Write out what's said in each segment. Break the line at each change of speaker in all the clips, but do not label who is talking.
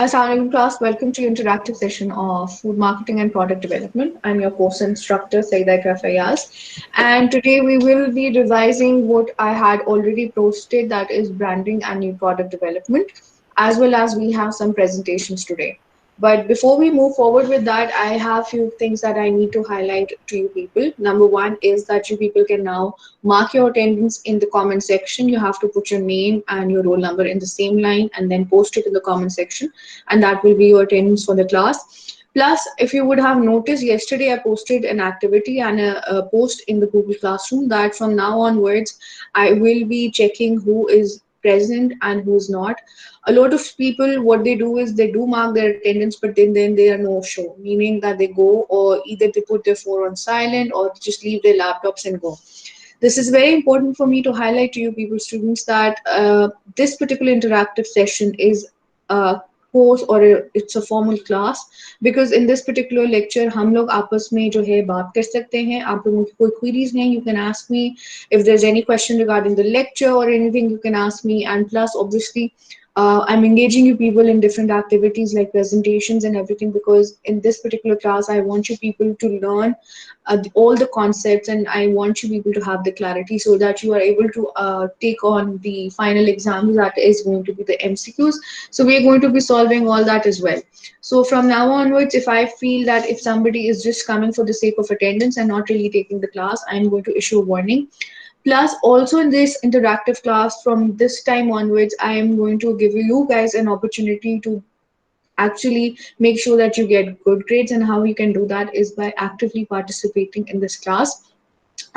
Assalamualaikum class, welcome to your interactive session of food marketing and product development. I'm your course instructor Saida Ikra Fayyaz, and today we will be revising what I had already posted, that is branding and new product development, as well as we have some presentations today. But before we move forward with that, I have few things that I need to highlight to you people. Number one is that you people can now mark your attendance in the comment section. You have to put your name and your roll number in the same line and then post it in the comment section, and that will be your attendance for the class. Plus, if you would have noticed, yesterday I posted an activity and a post in the Google Classroom that from now onwards, I will be checking who is present and who's not. A lot of people, what they do is they do mark their attendance, but then they are no show, meaning that they go or either they put their phone on silent or just leave their laptops and go. This is very important for me to highlight to you people, students, that this particular interactive session is a course or it's a formal class, because in this particular lecture हम लोग आपस में जो है बात कर सकते हैं. आप लोगों की कोई queries नहीं, you can ask me. If there's any question regarding the lecture or anything, you can ask me. And plus, obviously, I'm engaging you people in different activities like presentations and everything, because in this particular class, I want you people to learn all the concepts, and I want you people to have the clarity so that you are able to take on the final exam that is going to be the MCQs. So we are going to be solving all that as well. So from now onwards, if I feel that if somebody is just coming for the sake of attendance and not really taking the class, I'm going to issue a warning. Plus, also in this interactive class, from this time onwards, I am going to give you guys an opportunity to actually make sure that you get good grades. And how you can do that is by actively participating in this class.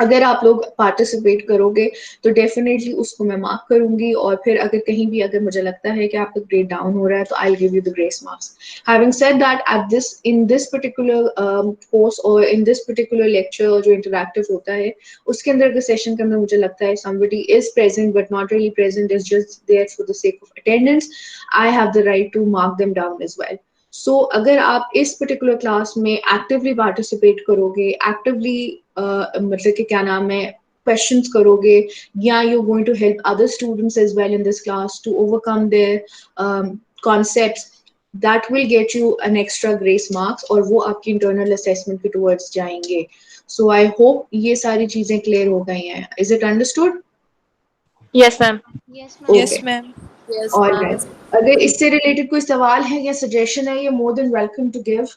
अगर आप लोग participate करोगे तो definitely उसको मैं mark करूंगी, और फिर अगर कहीं भी अगर मुझे लगता है कि आपका ग्रेड डाउन हो रहा है तो I give you the grace marks. Having said that, at this in this particular course और इन दिस पर्टिकुलर लेक्चर जो इंटरैक्टिव होता है, उसके अंदर के सेशन के अंदर मुझे लगता है somebody is present but not really present, is just there for the sake of attendance, I have the right to mark them down as well. सो अगर आप इस पर्टिकुलर क्लास में एक्टिवली पार्टिसिपेट करोगे, एक्टिवली मतलब कि क्या नाम है, questions करोगे, या you're going to help other students as well in this class to overcome their concepts, that will get you an extra grace marks, और वो आपकी internal assessment के towards जाएंगे. So I hope ये सारी चीजें clear हो गई हैं. Is it understood?
Yes, ma'am.
Yes, ma'am.
Okay.
Yes, ma'am.
Yes,
All
ma'am.
right. अगर इससे related कोई सवाल है या suggestion है, you're more than welcome to give.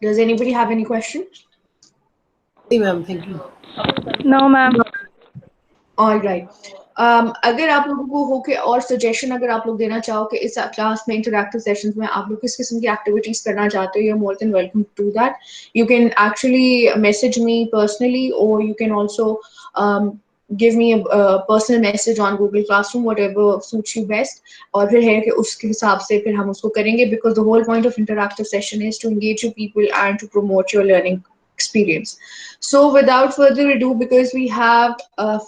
Does anybody have any question?
Hey, ma'am, thank you.
No, ma'am.
All right. अगर आप लोगों को हो के और सजेशन अगर आप लोग देना चाहो कि इस क्लास में इंटरैक्टिव सेशंस में आप लोग किस किस्म की एक्टिविटीज करना चाहते हो, you are more than welcome to do that. You can actually message me personally, और you can also give me a personal message on Google Classroom, whatever suits you best. और फिर है कि उसके हिसाब से फिर हम उसको करेंगे, because the whole point of interactive session is to engage you people and to promote your learning experience. So without further ado, because we have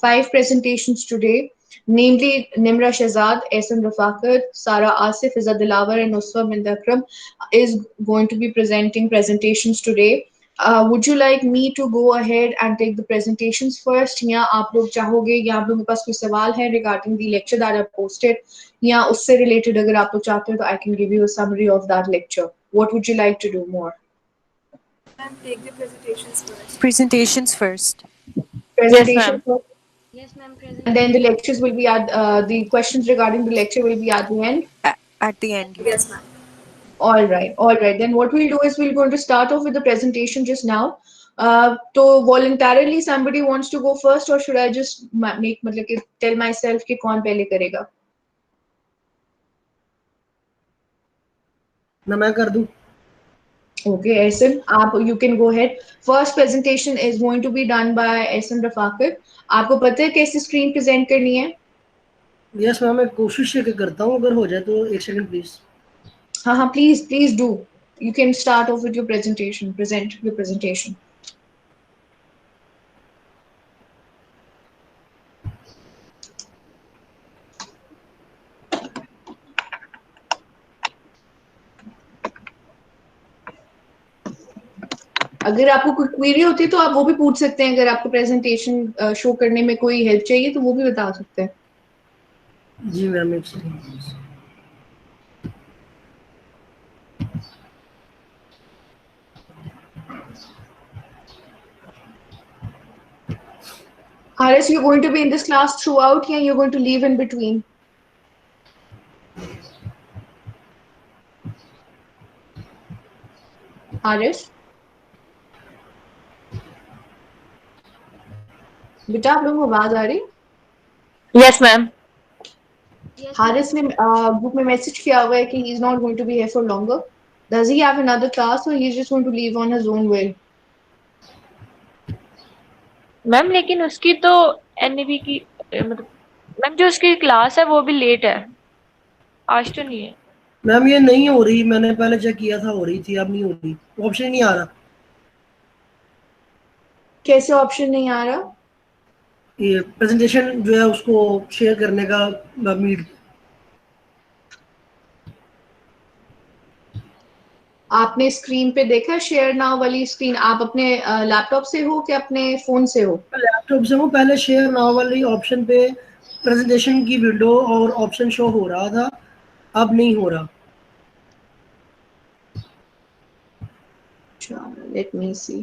5 presentations today, namely Nimra Shahzad, Ehsan Rafaqat, Sara Asif, Izzat Dilawar, and Uswa Bind Akram is going to be presenting presentations today. Would you like me to go ahead and take the presentations first, या आप लोग चाहोगे, या आप लोगों के पास कोई सवाल है regarding the lecture that I posted, या उससे related अगर आप लोग चाहते हो तो I can give you a summary of that lecture. What would you like to do more?
Ma'am, take the presentations first.
Presentations first.
Presentation
ma'am.
first,
Yes, ma'am.
and then the lectures will be at the questions regarding the lecture will be at the end.
At the end,
Yes, ma'am.
All right, all right. Then what we'll do is we're going to start off with the presentation just now. So voluntarily somebody wants to go first, or should I just make मतलब कि tell myself कि कौन पहले करेगा?
ना मैं कर दूं.
Okay, Ehsan, you can go ahead. First presentation is going to be done by Ehsan Rafaqat. आपको पता है कैसे screen present करनी है?
Yes, ma'am, मैं कोशिश ये करता हूँ, अगर हो जाए तो एक सेकंड प्लीज.
हाँ, please do. You can start off with your presentation. Present your presentation. अगर आपको कोई क्वेरी होती है तो आप वो भी पूछ सकते हैं. अगर आपको प्रेजेंटेशन शो करने में कोई हेल्प चाहिए तो वो भी बता सकते हैं.
जी मैम, एक second please.
Haris, you're going to be in this class throughout or you're going to leave in between? Haris? बेटा आप लोगों को आवाज आ रही?
Yes, ma'am.
हारिस ने ग्रुप में मैसेज किया हुआ है कि he is not going to be here for longer. Does he have another class or he's just going to leave on his own will?
Ma'am लेकिन उसकी तो एनईबी की मतलब मैम जो उसकी क्लास है वो भी लेट है, आज तो नहीं है।
मैम ये नहीं हो रही, मैंने पहले चेक किया था, हो रही थी, अब नहीं हो रही, ऑप्शन नहीं आ रहा।
कैसे ऑप्शन नहीं आ रहा?
ये प्रेजेंटेशन जो है उसको शेयर करने का मीट।
आपने स्क्रीन पे देखा शेयर नाउ वाली स्क्रीन? आप अपने लैपटॉप से हो कि अपने फोन से हो?
लैपटॉप से हूँ, पहले शेयर नाउ वाली ऑप्शन पे प्रेजेंटेशन की विंडो और ऑप्शन शो हो रहा था, अब नहीं हो रहा।
Let me see.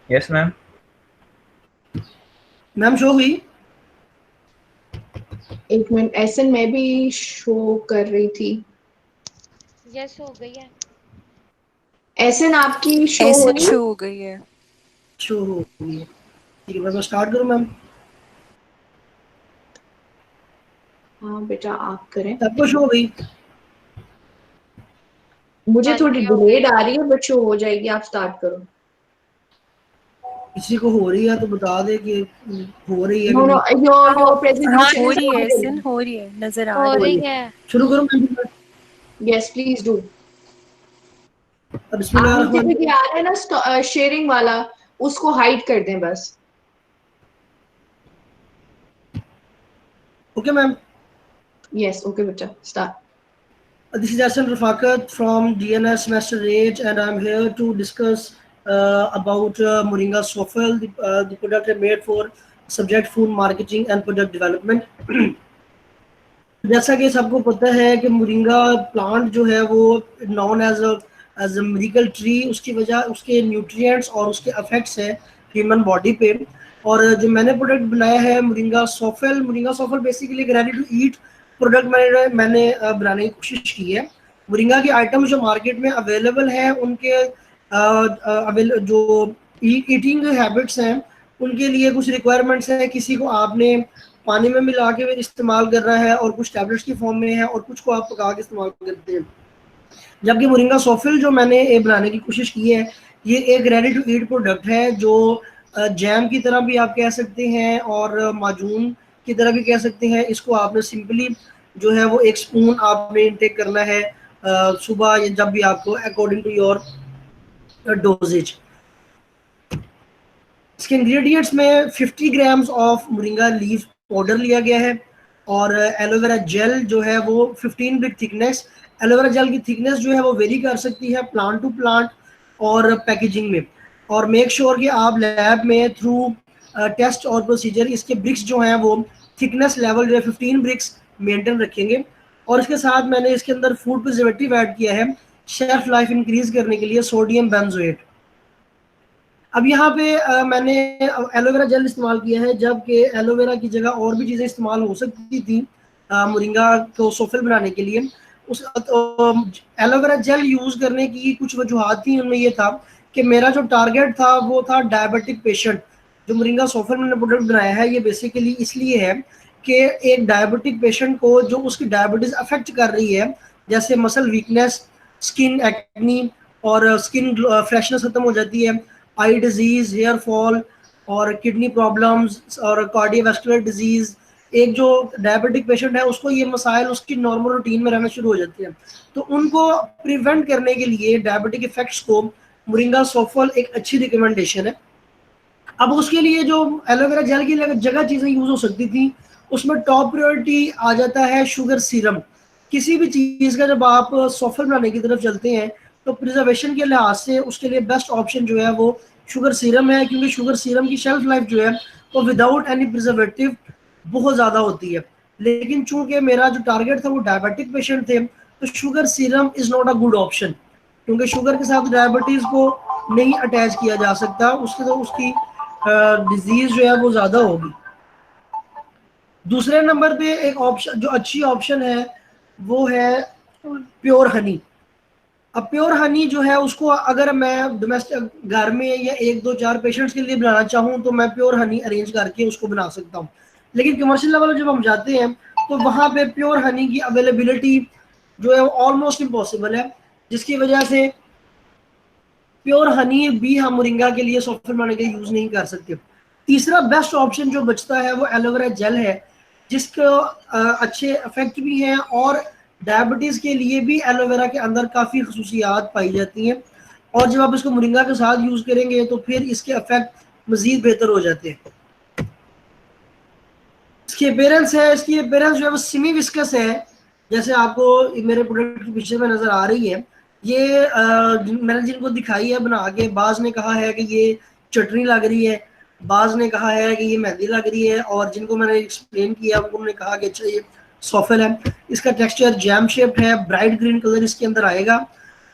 Yes, ma'am.
Ma'am show हुई?
एक मिनट, एसएन मैं भी शो कर रही थी।
यस हो गई है।
एसएन आपकी शो हो
ऐसे
रही?
शो हो गई है।
शो हो गई है, ठीक है। मैं स्टार्ट करूँ मैम?
हाँ बेटा आप करें।
सबको शो हो गई?
मुझे
हाँ
थोड़ी
जी हो
डिलेड
गई।
आ रही है बट शो हो जाएगी, आप स्टार्ट करो।
किसी को हो रही है तो बता दे कि हो रही है कि
नो नो,
नहीं।
योर
हाँ
प्रेजेंटेशन
हो
इज
रही है
ऑडिबल।
ऐसे, हो रही है, नजर आ
हो
रही
रही
है।
है।
शुरू करूँ मैम?
Yes please do. आप नीचे पे
बिस्मिल्लाहिर्रहमानिर्रहीम।
क्या आ रहा है ना शेयरिंग वाला, उसको हाइड कर दें बस।
Okay ma'am.
यस ओके बेटा start.
This is Hassan Rafaqat from DNS Semester 8, and I'm here to discuss about Moringa Sofel, the product I made for subject food marketing and product development. जैसा कि सबको पता है कि moringa plant जो है वो known as a medical tree, उसकी वजह उसके न्यूट्रिएंट्स और उसके इफेक्ट्स हैं ह्यूमन बॉडी पे। और जो मैंने प्रोडक्ट बनाया है मोरिंगा सोफल बेसिकली एक रेडी टू ईट प्रोडक्ट मैंने बनाने की कोशिश की है। मोरिंगा के आइटम जो मार्केट में अवेलेबल हैं उनके जो ईटिंग हैबिट्स हैं उनके लिए कुछ रिक्वायरमेंट्स हैं। किसी को आपने पानी में मिला के इस्तेमाल कर रहा है और कुछ टैबलेट्स की फॉर्म में है और कुछ को आप पका के इस्तेमाल करते हैं। जबकि मोरिंगा सोफिल जो मैंने बनाने की कोशिश की है, ये एक रेडी टू ईट प्रोडक्ट है जो जैम की तरह भी आप कह सकते हैं और माजून की तरह भी कह सकते हैं। इसको आपने सिंपली जो है वो एक स्पून आपने इंटेक करना है सुबह या जब भी आपको अकॉर्डिंग टू योर डोजेज। इसके इंग्रेडिएंट्स में 50 grams of moringa leaf powder लिया गया है और एलोवेरा जेल जो है वो 15 ब्रिक थिकनेस। एलोवेरा जेल की थिकनेस जो है वो वेरी कर सकती है प्लांट टू प्लांट और पैकेजिंग में। और मेक श्योर कि आप लैब में थ्रू टेस्ट और प्रोसीजर इसके ब्रिक्स जो हैं वो थिकनेस लेवल जो है 15 ब्रिक्स मेंटेन रखेंगे। और इसके साथ मैंने इसके अंदर फूड प्रिजर्वेटिव ऐड किया है शेल्फ लाइफ इंक्रीज करने के लिए, सोडियम बेंजोएट। अब यहाँ पे मैंने एलोवेरा जेल इस्तेमाल किया है, जबकि एलोवेरा की जगह और भी चीज़ें इस्तेमाल हो सकती थी मोरिंगा को सोफल बनाने के लिए। उस एलोवेरा जेल यूज़ करने की कुछ वजूहत थी, उनमें ये था कि मेरा जो टारगेट था वो था डायबिटिक पेशेंट। जो मोरिंगा सोफल मैंने प्रोडक्ट बनाया है ये बेसिकली इसलिए है कि एक डायबिटिक पेशेंट को जो उसकी डायबिटीज़ अफेक्ट कर रही है, जैसे मसल वीकनेस, स्किन एक्नी और स्किन फ्रेशनेस खत्म हो जाती है, आई डिजीज, हेयर फॉल और किडनी प्रॉब्लम्स और कार्डियोवास्कुलर डिजीज। एक जो डायबिटिक पेशेंट है उसको ये मसाइल उसकी नॉर्मल रूटीन में रहना शुरू हो जाते हैं। तो उनको प्रिवेंट करने के लिए डायबिटिक इफेक्ट्स को मोरिंगा सोफल एक अच्छी रिकमेंडेशन है। अब उसके लिए जो एलोवेरा जेल की जगह चीज़ें यूज़ हो सकती थी, उसमें टॉप प्रायोरिटी आ जाता है शुगर सीरम। किसी भी चीज़ का जब आप सॉफ्ट बनाने की तरफ चलते हैं तो प्रिजर्वेशन के लिहाज से उसके लिए बेस्ट ऑप्शन जो है वो शुगर सीरम है, क्योंकि शुगर सीरम की शेल्फ लाइफ जो है वो विदाउट एनी प्रिजर्वेटिव बहुत ज़्यादा होती है। लेकिन चूंकि मेरा जो टारगेट था वो डायबिटिक पेशेंट थे, तो sugar serum is not a good option, क्योंकि शुगर के साथ डायबिटीज़ को नहीं अटैच किया जा सकता, उसके तो उसकी डिजीज़ जो है वो ज़्यादा होगी। दूसरे नंबर पे एक ऑप्शन जो अच्छी ऑप्शन है वो है प्योर हनी। अब प्योर हनी जो है उसको अगर मैं डोमेस्टिक घर में या 1 2 4 पेशेंट्स के लिए बनाना चाहूँ तो मैं प्योर हनी अरेंज करके उसको बना सकता हूँ। लेकिन कमर्शियल लेवल जब हम जाते हैं तो वहाँ पे प्योर हनी की अवेलेबिलिटी जो है वो ऑलमोस्ट इम्पॉसिबल है, जिसकी वजह से प्योर हनी भी हम मोरिंगा के लिए सॉफ्टवेयर बनाने के लिए यूज़ नहीं कर सकते। तीसरा बेस्ट ऑप्शन जो बचता है वो एलोवेरा जेल है, जिसके अच्छे इफेक्ट भी हैं और डायबिटीज़ के लिए भी एलोवेरा के अंदर काफ़ी खसूसियात पाई जाती हैं, और जब आप इसको मोरिंगा के साथ यूज़ करेंगे तो फिर इसके इफेक्ट मज़ीद बेहतर हो जाते हैं। इसकी अपेयरेंस जो है वो सेमी विस्कस है, जैसे आपको मेरे प्रोडक्ट की पिक्चर में नज़र आ रही है। ये मैंने जिनको दिखाई है बना के, बाज ने कहा है कि ये चटनी लग रही है, बाज ने कहा है कि ये मेहंदी लग रही है, और जिनको मैंने एक्सप्लेन किया उन्होंने कहा कि अच्छा ये सॉफल है। इसका टेक्सचर जैम शेप्ड है, ब्राइट ग्रीन कलर इसके अंदर आएगा,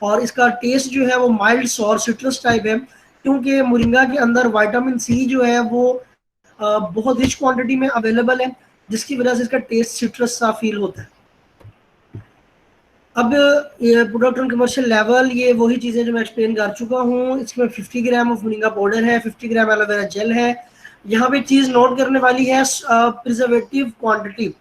और इसका टेस्ट जो है वो माइल्ड सॉर सिट्रस टाइप है, क्योंकि मोरिंगा के अंदर विटामिन सी जो है वो बहुत रिच क्वांटिटी में अवेलेबल है, जिसकी वजह से इसका टेस्ट सिट्रस सा फील होता है। अब ये प्रोडक्ट ऑन कमर्शियल लेवल, ये वही चीज़ें जो मैं एक्सप्लेन कर चुका हूँ। इसमें 50 ग्राम ऑफ मोरिंगा पाउडर है, 50 ग्राम एलोवेरा जेल है। यहाँ पे चीज़ नोट करने वाली है प्रिजर्वेटिव क्वांटिटी।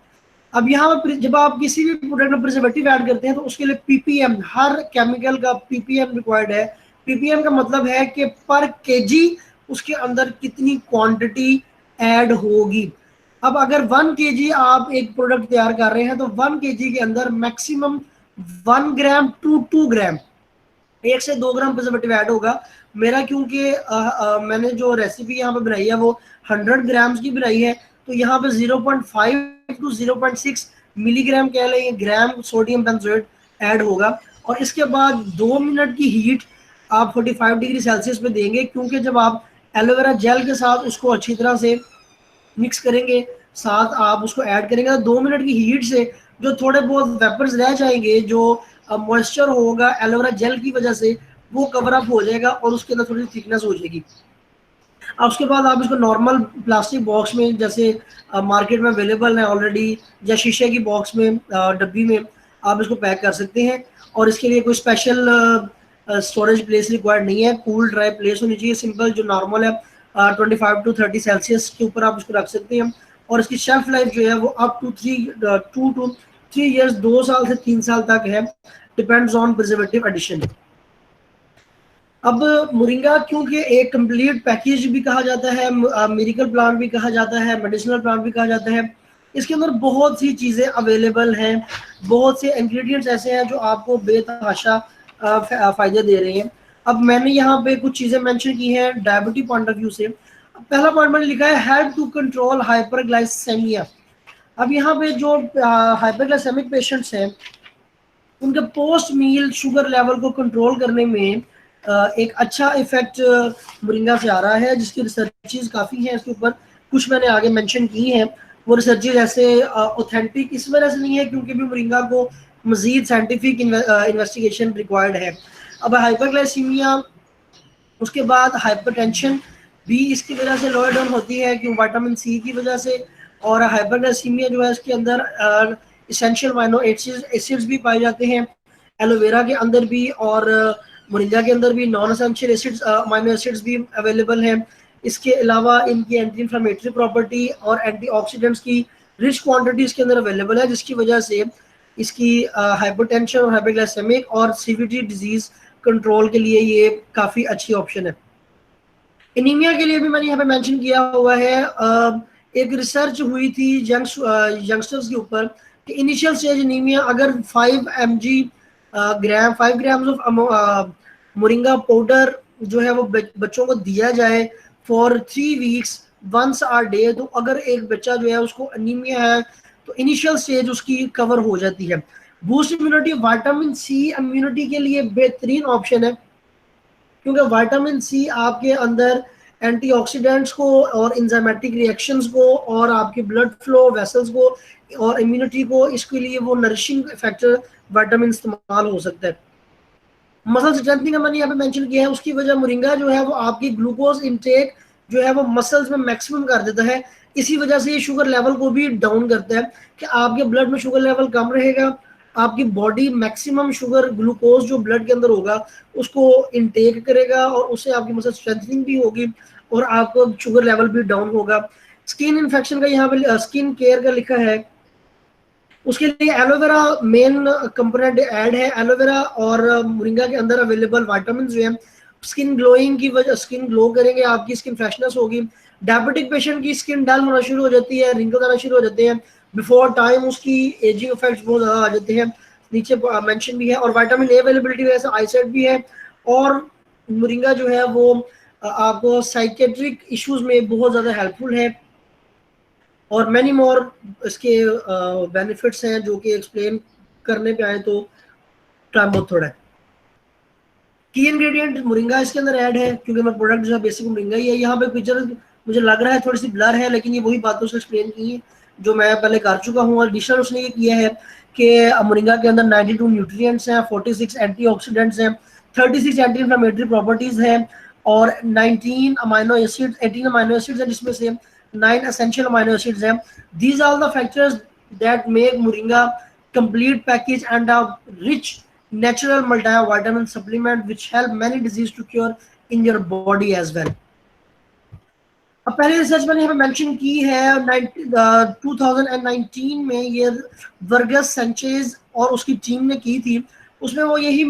अब यहाँ पर जब आप किसी भी प्रोडक्ट में प्रिजर्वेटिव ऐड करते हैं तो उसके लिए पीपीएम, हर केमिकल का पीपीएम रिक्वायर्ड है। पीपीएम का मतलब है कि पर केजी उसके अंदर कितनी क्वांटिटी ऐड होगी। अब अगर 1 केजी आप एक प्रोडक्ट तैयार कर रहे हैं तो 1 केजी के अंदर मैक्सिमम 1 ग्राम टू 2 ग्राम, 1 से 2 ग्राम प्रिजर्वेटिव ऐड होगा। मेरा क्योंकि मैंने जो रेसिपी यहाँ पे बनाई है वो 100 ग्राम्स की बनाई है, तो यहाँ पे 0.5 टू 0.6 मिलीग्राम कह लें ग्राम सोडियम बेंजोएट ऐड होगा। और इसके बाद 2 मिनट की हीट आप 45 डिग्री सेल्सियस पे देंगे, क्योंकि जब आप एलोवेरा जेल के साथ उसको अच्छी तरह से मिक्स करेंगे, साथ आप उसको ऐड करेंगे, तो 2 मिनट की हीट से जो थोड़े बहुत वेपर्स रह जाएंगे, जो मॉइस्चर होगा एलोवेरा जेल की वजह से, वो कवर अप हो जाएगा और उसके अंदर थोड़ी थिकनेस हो जाएगी। अब उसके बाद आप इसको नॉर्मल प्लास्टिक बॉक्स में, जैसे मार्केट में अवेलेबल है ऑलरेडी, या शीशे की बॉक्स में डब्बी में आप इसको पैक कर सकते हैं। और इसके लिए कोई स्पेशल स्टोरेज प्लेस रिक्वायर्ड नहीं है, कूल ड्राई प्लेस होनी चाहिए, सिंपल जो नॉर्मल है 25 टू 30 सेल्सियस के ऊपर आप इसको रख सकते हैं। और इसकी शेल्फ लाइफ जो है वो अप टू 2 to 3 ईयर्स, 2 साल से 3 साल तक है, डिपेंड्स ऑन प्रिजर्वेटिव एडिशन। अब मोरिंगा क्योंकि एक कंप्लीट पैकेज भी कहा जाता है, मेडिकल प्लांट भी कहा जाता है, मेडिसिनल प्लांट भी कहा जाता है, इसके अंदर बहुत सी चीज़ें अवेलेबल हैं, बहुत से इंग्रेडिएंट्स ऐसे हैं जो आपको बेतहाशा फ़ायदे दे रहे हैं। अब मैंने यहाँ पे कुछ चीज़ें मेंशन की हैं डायबिटीज पॉइंट ऑफ व्यू से। पहला पॉइंट मैंने लिखा है हेल्प टू कंट्रोल हाइपरग्लाइसेमिया। अब यहाँ पे जो हाइपरग्लाइसेमिक पेशेंट्स हैं उनके पोस्ट मील शुगर लेवल को कंट्रोल करने में एक अच्छा इफेक्ट मोरिंगा से आ रहा है, जिसकी रिसर्चेज काफ़ी हैं इसके ऊपर, कुछ मैंने आगे मेंशन की हैं। वो रिसर्चेज ऐसे ऑथेंटिक इस वजह से नहीं है क्योंकि भी मोरिंगा को मजीद साइंटिफिक इन्वेस्टिगेशन रिक्वायर्ड है। अब हाइपरग्लाइसीमिया, उसके बाद हाइपरटेंशन भी इसकी वजह से लोअर डाउन होती है क्यों विटामिन सी की वजह से, और हाइपरग्लाइसीमिया जो है इसके अंदर इसेंशियल अमीनो एसिड्स भी पाए जाते हैं, एलोवेरा के अंदर भी और मोरिंगा के अंदर भी non essential acids amino acids भी अवेलेबल हैं। इसके अलावा इनकी एंटी इन्फ्लेमेटरी प्रॉपर्टी और एंटीऑक्सीडेंट्स की रिच क्वांटिटी इसके अंदर अवेलेबल है, जिसकी वजह से इसकी हाइपरटेंशन और हाइपरग्लाइसेमिक और सीवीटी डिजीज कंट्रोल के लिए ये काफ़ी अच्छी ऑप्शन है। एनीमिया के लिए भी मैंने यहाँ पे मेंशन किया हुआ है, एक रिसर्च हुई थी यंगस्टर्स के ऊपर कि इनिशियल स्टेज एनीमिया अगर 5 ग्राम्स ऑफ मोरिंगा पाउडर जो है वो बच्चों को दिया जाए for 3 weeks once a day. तो अगर एक बच्चा जो है उसको अनीमिया है तो इनिशियल स्टेज उसकी कवर हो जाती है। Boost immunity, vitamin C immunity के लिए बेहतरीन ऑप्शन है, क्योंकि विटामिन सी आपके अंदर एंटीऑक्सीडेंट्स को और इंजाइमेटिक रिएक्शंस को और आपके ब्लड फ्लो वेसल्स को और इम्यूनिटी को, इसके लिए वो नरिशिंग फैक्टर विटामिन इस्तेमाल हो सकता है। मसल स्ट्रेंथनिंग मैंने यहाँ पे मेंशन किया है, उसकी वजह मोरिंगा जो है वो आपकी ग्लूकोज इनटेक जो है वो मसल्स में मैक्सिमम कर देता है। इसी वजह से ये शुगर लेवल को भी डाउन करता है कि आपके ब्लड में शुगर लेवल कम रहेगा, आपकी बॉडी मैक्सिमम शुगर ग्लूकोज जो ब्लड के अंदर होगा उसको इनटेक करेगा और उससे आपकी मसल स्ट्रेंथनिंग भी होगी और आपको शुगर लेवल भी डाउन होगा। स्किन इन्फेक्शन का यहाँ पे स्किन केयर का लिखा है, उसके लिए एलोवेरा मेन कंपोनेंट ऐड है। एलोवेरा और मोरिंगा के अंदर अवेलेबल विटामिन जो है स्किन ग्लोइंग की वजह, स्किन ग्लो करेंगे, आपकी स्किन फ्रेशनेस होगी। डायबिटिक पेशेंट की स्किन डल होना शुरू हो जाती है, रिंकल्स आना शुरू हो जाते हैं, बिफोर टाइम उसकी एजिंग इफेक्ट्स बहुत ज़्यादा आ जाते हैं, नीचे मेंशन भी है। और विटामिन ए अवेलेबिलिटी वजह से आईसाइट भी है। और मोरिंगा जो है वो आपको साइकेट्रिक इश्यूज में बहुत ज़्यादा हेल्पफुल है और मैनी मोर इसके बेनिफिट्स हैं जो कि एक्सप्लेन करने पे आए तो टाइम बहुत थोड़ा है। की इंग्रेडिएंट मोरिंगा इसके अंदर ऐड है, क्योंकि मैं प्रोडक्ट जो है बेसिक मोरिंगा ही है। यहाँ पे पिक्चर मुझे लग रहा है थोड़ी सी ब्लर है, लेकिन ये वही बातों से एक्सप्लेन की है जो मैं पहले कर चुका हूँ। और एडिशनल उसने ये किया है कि मोरिंगा के अंदर 92 न्यूट्रिएंट्स हैं, 46 एंटीऑक्सीडेंट्स हैं, 36 एंटी इन्फ्लेमेटरी प्रॉपर्टीज हैं और 19 अमाइनो एसिड्स, 18 अमाइनो एसिड्स हैं, जिसमें से 9 essential amino acids हैं। These are the factors that make moringa complete package and a rich natural multivitamin supplement which help many disease to cure in your body as well। अब पहले research मैंने यहाँ पे mention की है 2019 में, ये वर्गस सेंचेज और उसकी टीम ने की थी। उसमें वो यही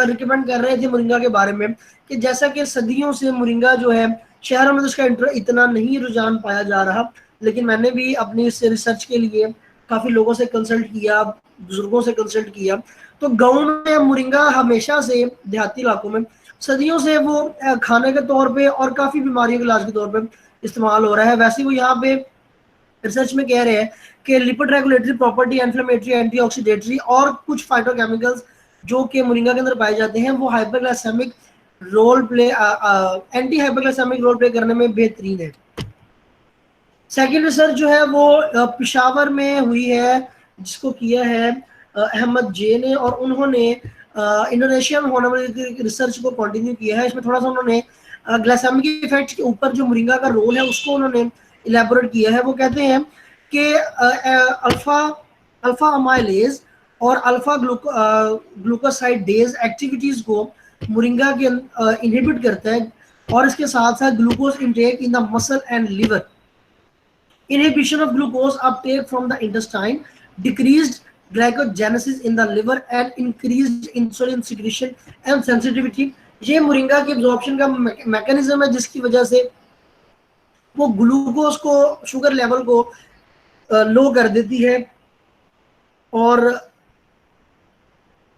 रिकमेंड कर रहे थे मोरिंगा के बारे में कि जैसा कि सदियों से मोरिंगा जो है शहरों में तो उसका इतना नहीं रुझान पाया जा रहा, लेकिन मैंने भी अपनी इस रिसर्च के लिए काफ़ी लोगों से कंसल्ट किया, बुजुर्गों से कंसल्ट किया, तो गाँव में मोरिंगा हमेशा से, देहाती इलाकों में सदियों से वो खाने के तौर पे और काफ़ी बीमारियों के इलाज के तौर पे इस्तेमाल हो रहा है। वैसे वो यहाँ पे रिसर्च में कह रहे हैं कि लिपिड रेगुलेटरी प्रॉपर्टी, इन्फ्लेमेटरी, एंटीऑक्सीडेटरी और कुछ फाइटोकेमिकल्स जो कि मोरिंगा के अंदर पाए जाते हैं वो hyperglycaemic role play, anti hyperglycaemic role play करने में बेहतरीन है। सेकेंड रिसर्च जो है वो पेशावर में हुई है, जिसको किया है अहमद जे ने, और उन्होंने इंडोनेशिया में होने वाली रिसर्च को कंटिन्यू किया है। इसमें थोड़ा सा उन्होंने ग्लाइसेमिक इफेक्ट के ऊपर जो मोरिंगा का रोल है उसको उन्होंने इलेबोरेट किया है। वो कहते हैं कि अल्फा अमाइलेज और अल्फा ग्लूकोसाइडेज एक्टिविटीज को मोरिंगा के इनहिबिट करता है और इसके साथ साथ glucose intake in the muscle and liver, inhibition of glucose uptake from the intestine, decreased glycogenesis in the liver and increased insulin secretion and sensitivity। ये मोरिंगा की एब्जॉर्प्शन का मैकेनिज्म है जिसकी वजह से वो ग्लूकोज को, शुगर लेवल को लो कर देती है और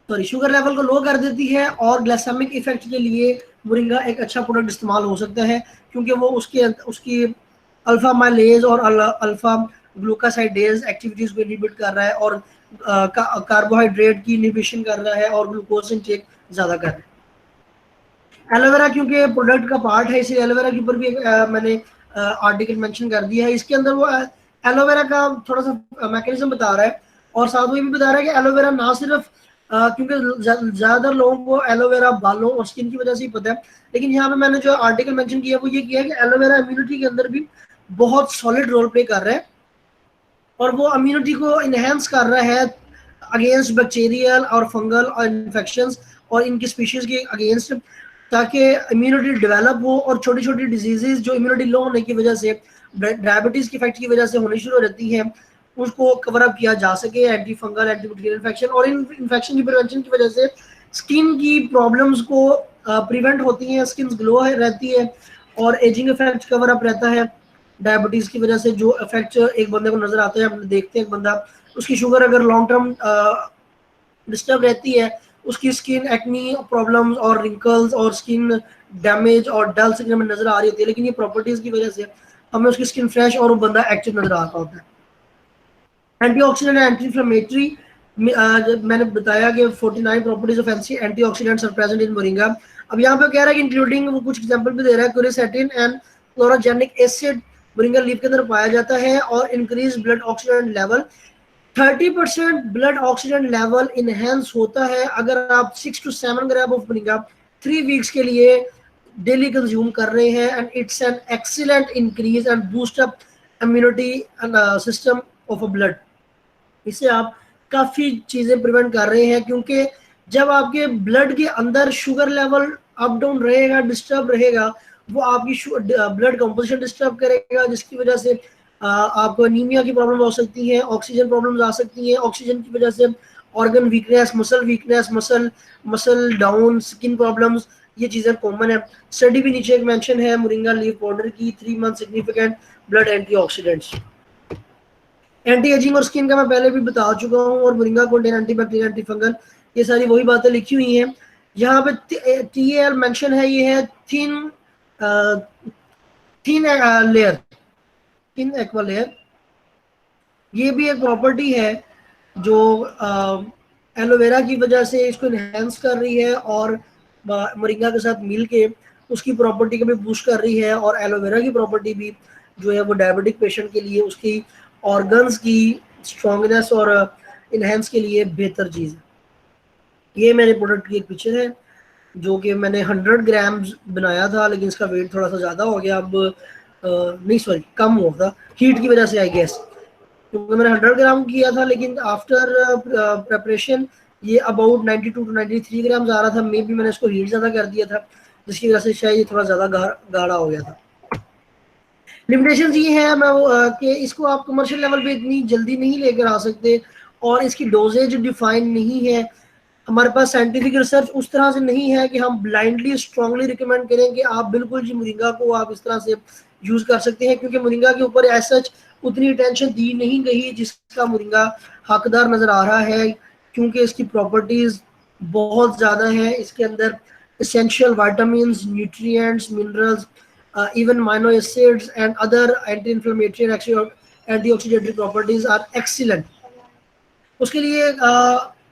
शुगर लेवल को लो कर देती है। और ग्लाइसेमिक इफेक्ट के लिए मोरिंगा एक अच्छा प्रोडक्ट इस्तेमाल हो सकता है, क्योंकि वो उसकी अल्फा माइलेज और अल्फा ग्लूकोसाइडेज एक्टिविटीज को इनहिबिट कर रहा है और कार्बोहाइड्रेट की इनहिबिशन कर रहा है और ग्लूकोज इनटेक ज़्यादा कर रहा है। एलोवेरा क्योंकि प्रोडक्ट का पार्ट है, इसलिए एलोवेरा के ऊपर भी मैंने आर्टिकल मेंशन कर दिया है। इसके अंदर वो एलोवेरा का थोड़ा सा मैकेनिज्म बता रहा है और साथ में भी बता रहा है कि एलोवेरा ना सिर्फ क्योंकि ज़्यादातर लोगों को एलोवेरा बालों और स्किन की वजह से ही पता है, लेकिन यहाँ पे मैंने जो आर्टिकल मेंशन किया वो ये किया है कि एलोवेरा इम्यूनिटी के अंदर भी बहुत सॉलिड रोल प्ले कर रहा है और वो इम्यूनिटी को इनहेंस कर रहा है अगेंस्ट बैक्टीरियल और फंगल और इन्फेक्शंस और इनकी स्पीशीज के अगेंस्ट, ताकि इम्यूनिटी डेवलप हो और छोटी छोटी डिजीजेज जो इम्यूनिटी लो होने की वजह से, डायबिटीज़ की इफेक्ट की वजह से होनी शुरू हो जाती है, उसको कवर अप किया जा सके। Anti fungal, anti bacterial infection और इन इन्फेक्शन की प्रिवेंशन की वजह से स्किन की प्रॉब्लम्स को प्रिवेंट होती हैं, स्किन ग्लो रहती है और एजिंग इफेक्ट कवर अप रहता है। डायबिटीज़ की वजह से जो इफेक्ट एक बंदे को नजर आते हैं, हम देखते हैं एक बंदा उसकी शुगर अगर लॉन्ग टर्म डिस्टर्ब रहती है उसकी स्किन एक्नी प्रॉब्लम्स और रिंकल्स और स्किन डैमेज और डल स्किन हमें नजर आ रही होती है, लेकिन ये प्रॉपर्टीज की वजह से हमें उसकी स्किन फ्रेश और वो बंदा एक्टिव नजर आ रहा होता है। एंटीऑक्सीडेंट एंड एंटी इन्फ्लेमेटरी, मैंने बताया कि 49 properties of antioxidants are present in moringa. अब यहाँ पे कह रहा है कि इंक्लूडिंग, वो कुछ एग्जांपल भी दे रहा है, क्यूरसेटिन and chlorogenic acid moringa leaf के अंदर पाया जाता है और increase blood oxidant level. 30% blood oxygen level enhance होता है अगर आप 6 to 7 gram of moringa 3 weeks के लिए डेली कंज्यूम कर रहे हैं, and it's an excellent increase and boost up immunity system of a blood. इससे आप काफ़ी चीज़ें प्रिवेंट कर रहे हैं, क्योंकि जब आपके ब्लड के अंदर शुगर लेवल अप डाउन रहेगा, डिस्टर्ब रहेगा, वो आपकी ब्लड कंपोजिशन डिस्टर्ब करेगा, जिसकी वजह से आपको एनीमिया की प्रॉब्लम हो सकती है, ऑक्सीजन प्रॉब्लम्स आ सकती हैं, ऑक्सीजन की वजह से organ weakness, muscle muscle down, skin problems, ये चीज़ें कॉमन है। स्टडी भी नीचे एक मेंशन है मोरिंगा लीफ पाउडर की, 3 month significant blood antioxidants. Anti ageing और स्किन का मैं पहले भी बता चुका हूँ, और moringa contain anti bacterial, anti fungal, ये सारी वही बातें लिखी हुई हैं। यहाँ पे TAL मेंशन है, ये है thin layer, thin aqua layer. ये भी एक प्रॉपर्टी है जो एलोवेरा की वजह से इसको इनहेंस कर रही है और मोरिंगा के साथ मिल के उसकी प्रॉपर्टी को भी बूस्ट कर रही है, और एलोवेरा की प्रॉपर्टी भी जो है वो डायबिटिक पेशेंट के लिए उसकी ऑर्गन्स की स्ट्रॉन्गनेस और इनहेंस के लिए बेहतर चीज़ है। ये मेरे प्रोडक्ट की एक पिक्चर है जो कि मैंने 100 ग्राम्स बनाया था, लेकिन इसका वेट थोड़ा सा ज़्यादा हो गया अब, नहीं सॉरी कम हुआ था हीट की वजह से आई गेस, क्योंकि मैंने 100 ग्राम किया था, लेकिन आफ्टर प्रेपरेशन ये अबाउट 92 to 93 ग्राम्स आ रहा था। मे बी मैंने इसको हीट ज़्यादा कर दिया था, जिसकी वजह से शायद ये थोड़ा ज़्यादा गाढ़ा हो गया था। लिमिटेशन ये है मैं कि इसको आप कमर्शियल लेवल पे इतनी जल्दी नहीं लेकर आ सकते, और इसकी डोजेज डिफाइन नहीं है। हमारे पास साइंटिफिक रिसर्च उस तरह से नहीं है कि हम ब्लाइंडली स्ट्रांगली रिकमेंड करें कि आप बिल्कुल जी मोरिंगा को आप इस तरह से यूज कर सकते हैं, क्योंकि मोरिंगा के ऊपर एज सच उतनी अटेंशन दी नहीं गई जिसका मोरिंगा हकदार नजर आ रहा है, क्योंकि इसकी प्रॉपर्टीज बहुत ज़्यादा है। इसके अंदर essential vitamins, nutrients, minerals, even amino acids and other anti-inflammatory and antioxidant properties are excellent. उसके लिए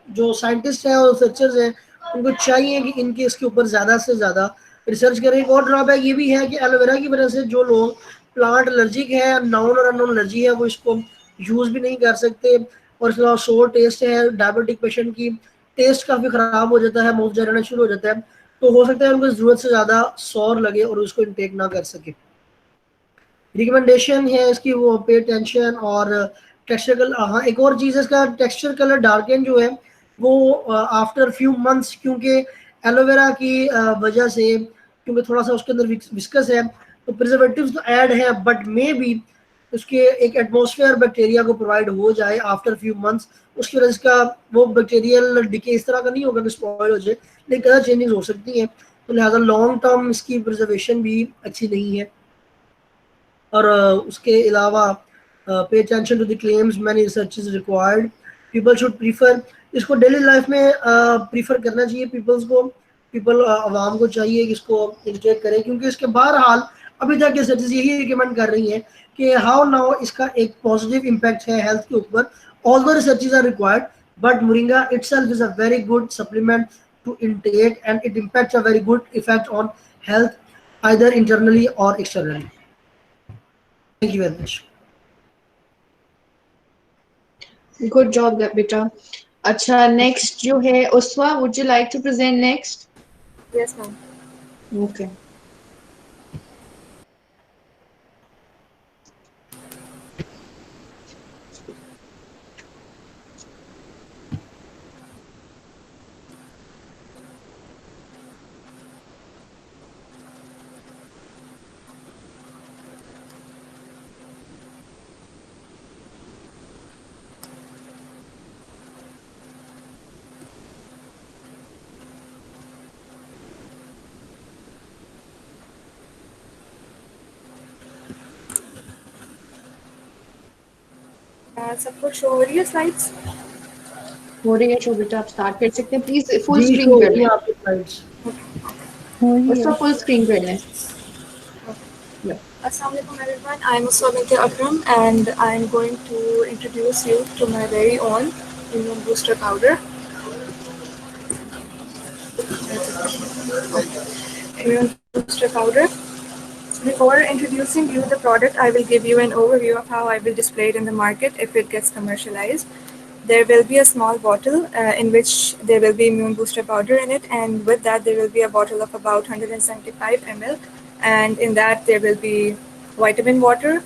जो साइंटिस्ट हैं और रिसर्चर्स हैं उनको चाहिए कि इनके इसके ऊपर ज़्यादा से ज़्यादा रिसर्च करें। एक और ड्रॉबैक ये भी है कि एलोवेरा की वजह से जो लोग प्लांट एलर्जिक है, नाउन और अननोन एलर्जी है, वो इसको यूज़ भी नहीं कर सकते, और इसके अलावा सोर टेस्ट है, डायबिटिक पेशेंट की टेस्ट काफ़ी ख़राब हो जाता है, मुंह जलना शुरू हो जाता है, तो हो सकता है उनको ज़रूरत से ज़्यादा सौर लगे और उसको इनटेक ना कर सके। रिकमेंडेशन है इसकी वो पे टेंशन और टेक्सचर कलर। हाँ एक और चीज़ है इसका टेक्सचर कलर डार्कन जो है वो आफ्टर फ्यू मंथ्स, क्योंकि एलोवेरा की वजह से, क्योंकि थोड़ा सा उसके अंदर विस्कस है, तो प्रिजर्वेटिव्स तो ऐड है, बट मे बी उसके एक एटमॉस्फेयर बैक्टीरिया को प्रोवाइड हो जाए आफ्टर फ्यू मंथ्स, उसकी वजह से इसका वो बैक्टीरियल डिके इस तरह का नहीं होगा कि स्पॉइल हो जाए, लेकिन कलर चेंजेस हो सकती हैं, तो लिहाजा लॉन्ग टर्म इसकी प्रिजर्वेशन भी अच्छी नहीं है। और उसके अलावा pay attention to the claims, many research is required, people should prefer, इसको डेली लाइफ में प्रीफर करना चाहिए पीपल्स को, आवाम को चाहिए कि इसको इंटेक करें, क्योंकि इसके बहरहाल अभी तक रिसर्चेस यही रिकमेंड कर रही हैं कि हाउ नाउ इसका एक पॉजिटिव इम्पैक्ट है हेल्थ के ऊपर, all the researches are required, but moringa itself is a very good supplement to intake and it impacts a very good effect on health either internally or externally. Thank you very much.
Good job, beta. अच्छा, next जो है Uswa, would you like to present next?
Yes, ma'am.
Okay.
सबको show हो रही है slides?
हो रही है शोभिता, आप स्टार्ट कर सकते हैं प्लीज, फुल
जी
स्क्रीन
शो
कर
होती
लें।
है आपकी स्लाइड्स।
उसका फुल स्क्रीन कर लें।
Assalamualaikum everyone. I'm Swabinti Akram and I'm going to introduce you to my very own immune booster powder. Immune booster powder. Before introducing you the product, I will give you an overview of how I will display it in the market if it gets commercialized. There will be a small bottle in which there will be immune booster powder in it, and with that there will be a bottle of about 175 ml, and in that there will be vitamin water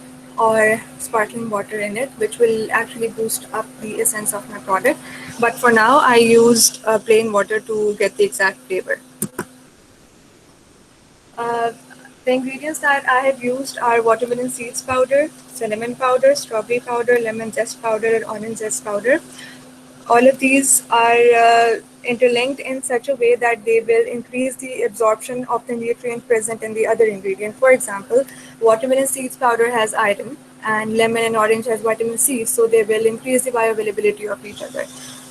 or sparkling water in it, which will actually boost up the essence of my product. But for now, I used plain water to get the exact flavor. Uh, the ingredients that I have used are watermelon seeds powder, cinnamon powder, strawberry powder, lemon zest powder, and orange zest powder. All of these are interlinked in such a way that they will increase the absorption of the nutrient present in the other ingredient. For example, watermelon seeds powder has iron and lemon and orange has vitamin C, so they will increase the bioavailability of each other.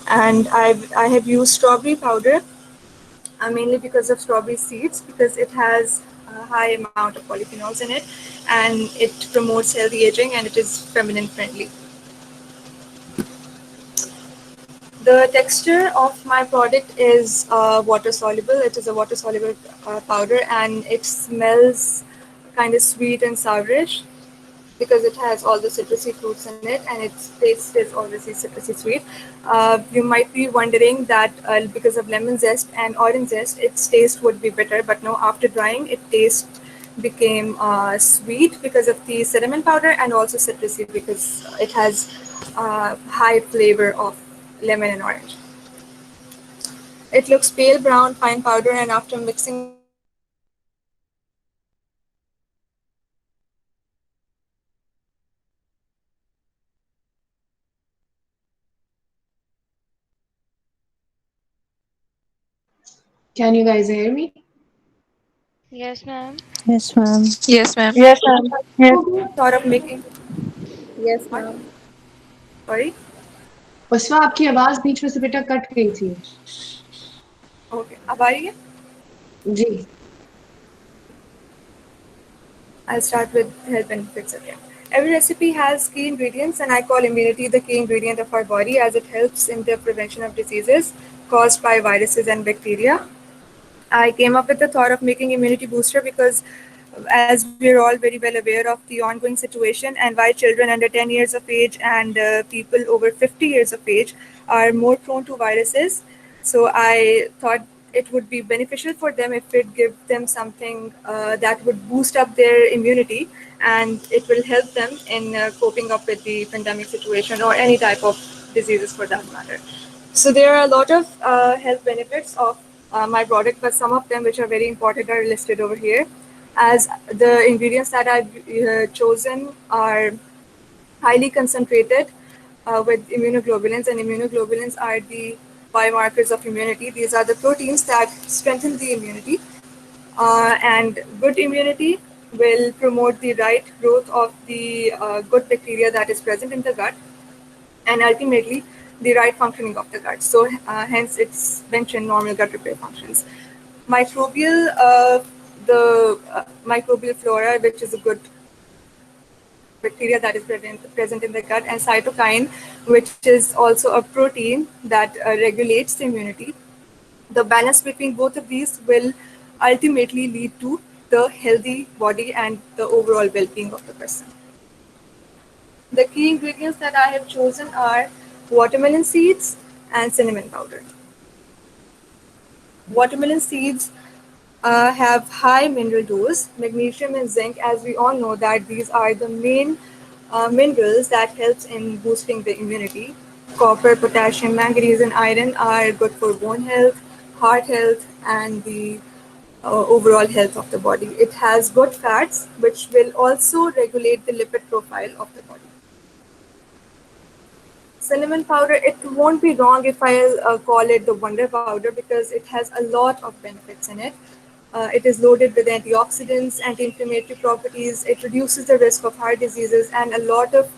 And I have used strawberry powder mainly because of strawberry seeds, because it has a high amount of polyphenols in it and it promotes healthy aging and it is feminine friendly. The texture of my product is water soluble. It is a water soluble powder and it smells kind of sweet and sourish because it has all the citrusy fruits in it and its taste is obviously citrusy sweet. You might be wondering that because of lemon zest and orange zest, its taste would be bitter, but no, after drying, its taste became sweet because of the cinnamon powder and also citrusy because it has high flavor of lemon and orange. It looks pale brown, fine powder, and after mixing with water, it becomes a liquid powder.
Can you guys hear me?
Yes, ma'am.
Yes, ma'am.
Yes, ma'am.
Yes, ma'am. Yes.
Thought of making
Yes,
what?
ma'am.
Sorry.
उसवा आपकी आवाज बीच में से बेटा cut गई थी।
Okay. अब आ रही है?
जी।
I'll start with health benefits again. Every recipe has key ingredients, and I call immunity the key ingredient of our body as it helps in the prevention of diseases caused by viruses and bacteria. I came up with the thought of making immunity booster because as we're all very well aware of the ongoing situation and why children under 10 years of age and people over 50 years of age are more prone to viruses. So I thought it would be beneficial for them if it give them something that would boost up their immunity and it will help them in coping up with the pandemic situation or any type of diseases for that matter. So there are a lot of health benefits of my product, but some of them which are very important are listed over here. As the ingredients that I've chosen are highly concentrated with immunoglobulins, and immunoglobulins are the biomarkers of immunity. These are the proteins that strengthen the immunity, and good immunity will promote the right growth of the good bacteria that is present in the gut and ultimately the right functioning of the gut. So hence it's mentioned normal gut repair functions. Microbial, the microbial flora, which is a good bacteria that is present in the gut, and cytokine, which is also a protein that regulates the immunity. The balance between both of these will ultimately lead to the healthy body and the overall well-being of the person. The key ingredients that I have chosen are watermelon seeds and cinnamon powder. Watermelon seeds have high mineral dose, magnesium and zinc, as we all know that these are the main minerals that helps in boosting the immunity. Copper, potassium, manganese, and iron are good for bone health, heart health, and the overall health of the body. It has good fats, which will also regulate the lipid profile of the body. Cinnamon powder, it won't be wrong if I call it the wonder powder because it has a lot of benefits in it. It is loaded with antioxidants, anti-inflammatory properties. It reduces the risk of heart diseases and a lot of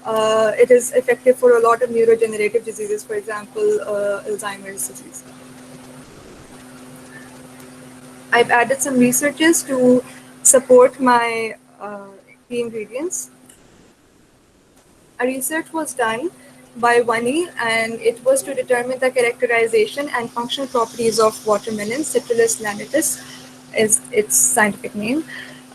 It is effective for a lot of neurodegenerative diseases, for example, Alzheimer's disease. I've added some researches to support my key ingredients. A research was done by Wani, and it was to determine the characterization and functional properties of watermelon. Citrullus lanitus is its scientific name.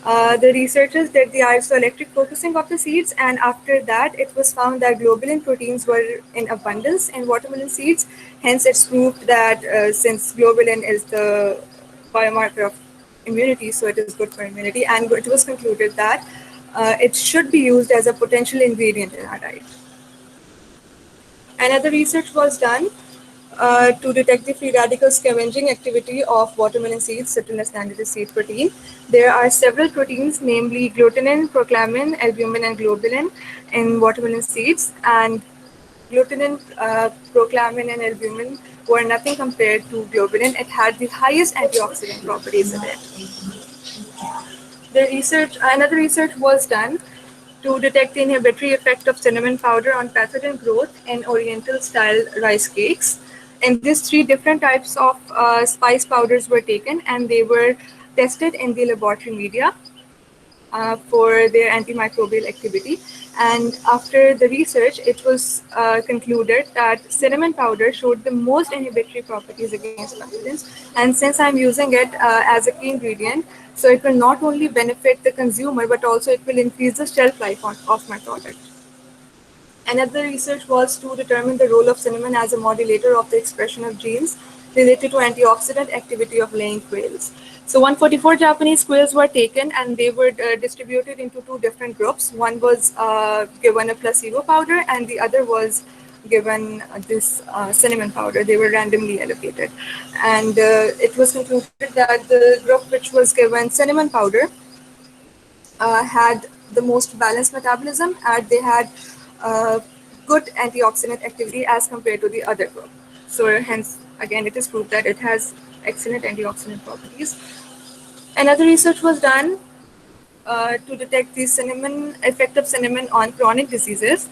The researchers did the isoelectric focusing of the seeds, and after that, it was found that globulin proteins were in abundance in watermelon seeds. Hence, it's proved that since globulin is the biomarker of immunity, so it is good for immunity, and it was concluded that it should be used as a potential ingredient in our diet. Another research was done to detect the free radical scavenging activity of watermelon seeds, Citrullus lanitus seed protein. There are several proteins, namely glutenin, proclamin, albumin, and globulin in watermelon seeds, and glutenin, proclamin, and albumin were nothing compared to globulin. It had the highest antioxidant properties in it. Another research was done to detect the inhibitory effect of cinnamon powder on pathogen growth in Oriental-style rice cakes. In these 3 different types of spice powders were taken, and they were tested in the laboratory media for their antimicrobial activity. And after the research, it was concluded that cinnamon powder showed the most inhibitory properties against pathogens. And since I'm using it as a key ingredient, so it will not only benefit the consumer, but also it will increase the shelf life of my product. Another research was to determine the role of cinnamon as a modulator of the expression of genes related to antioxidant activity of laying quails. So 144 Japanese quails were taken, and they were distributed into 2 different groups. One was given a placebo powder, and the other was given this cinnamon powder. They were randomly allocated. And it was concluded that the group which was given cinnamon powder had the most balanced metabolism, and they had good antioxidant activity as compared to the other group. So hence, again, it is proved that it has excellent antioxidant properties. Another research was done to detect the effect of cinnamon on chronic diseases.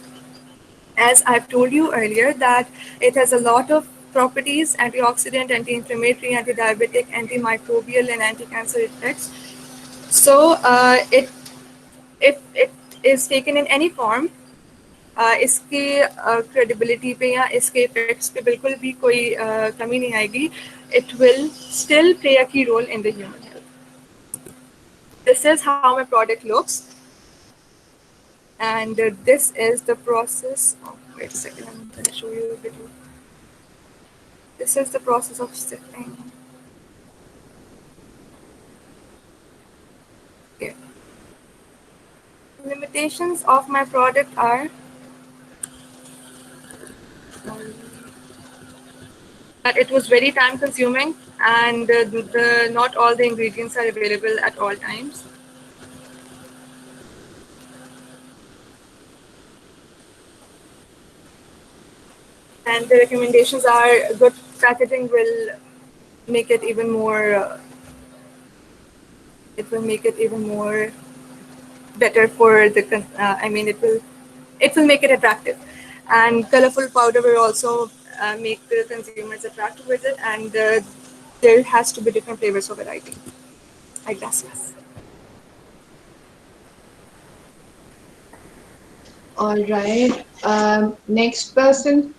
As I've told you earlier, that it has a lot of properties: antioxidant, anti-inflammatory, anti-diabetic, antimicrobial, and anti-cancer effects. So if it is taken in any form, इसके credibility पे या इसके effects पे बिल्कुल भी कोई कमी नहीं आएगी. It will still play a key role in the human health. This is how my product looks, and this is the process. Oh, wait a second, I'm going to show you a video. This is the process of sipping. Okay. Limitations of my product are that it was very time consuming, and not all the ingredients are available at all times. And the recommendations are good packaging will make it even more, better for the, it will make it attractive. And colorful powder will also make the consumers attracted with it, and there has to be different flavors for variety. I guess, yes.
All right. Next person.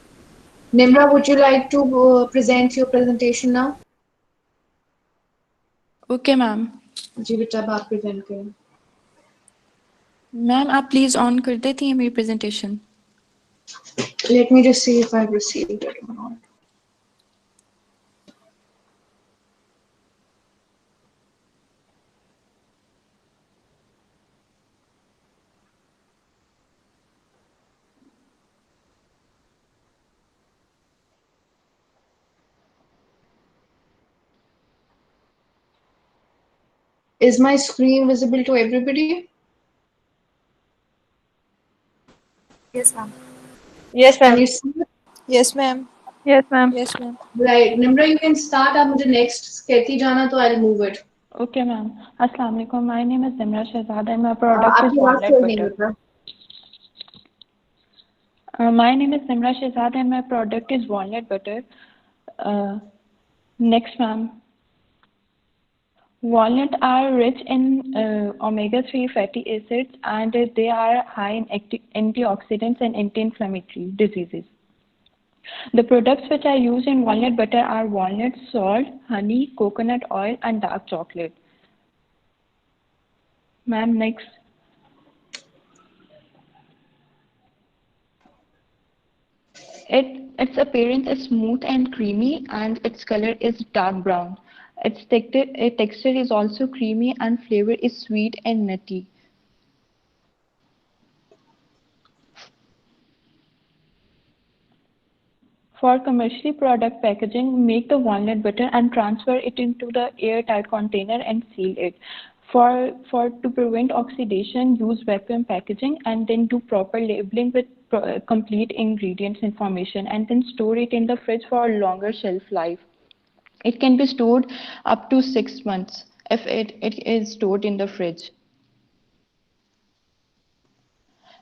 Nimra, would you like to present your presentation now?
Okay ma'am.
जी बेटा, आप present करें.
Ma'am आप please on कर देती हैं मेरी presentation.
Let me just see if I've received it or not. Is my screen visible to everybody?
Yes, ma'am.
Yes,
Can
ma'am.
you see it?
Yes, ma'am.
Yes, ma'am.
Yes, ma'am.
Right. Nimra, you can start. अब मुझे next कहती जाना तो I'll move it.
Okay ma'am. अस्सलाम वालेकुम. My name is Nimra Shahzad and my product is
आपकी आवाज
walnut
क्यों नहीं
बटर.
होता?
My name is Simra Shehzad and my product is walnut butter. Next, ma'am. Walnuts are rich in omega-3 fatty acids and they are high in antioxidants and anti-inflammatory diseases. The products which I use in walnut butter are walnut, salt, honey, coconut oil, and dark chocolate. Ma'am, next. Its appearance is smooth and creamy, and its color is dark brown. Its texture is also creamy, and flavor is sweet and nutty. For commercially product packaging, make the walnut butter and transfer it into the airtight container and seal it. To prevent oxidation, use vacuum packaging and then do proper labeling with complete ingredients information and then store it in the fridge for a longer shelf life. It can be stored up to 6 months if it is stored in the fridge.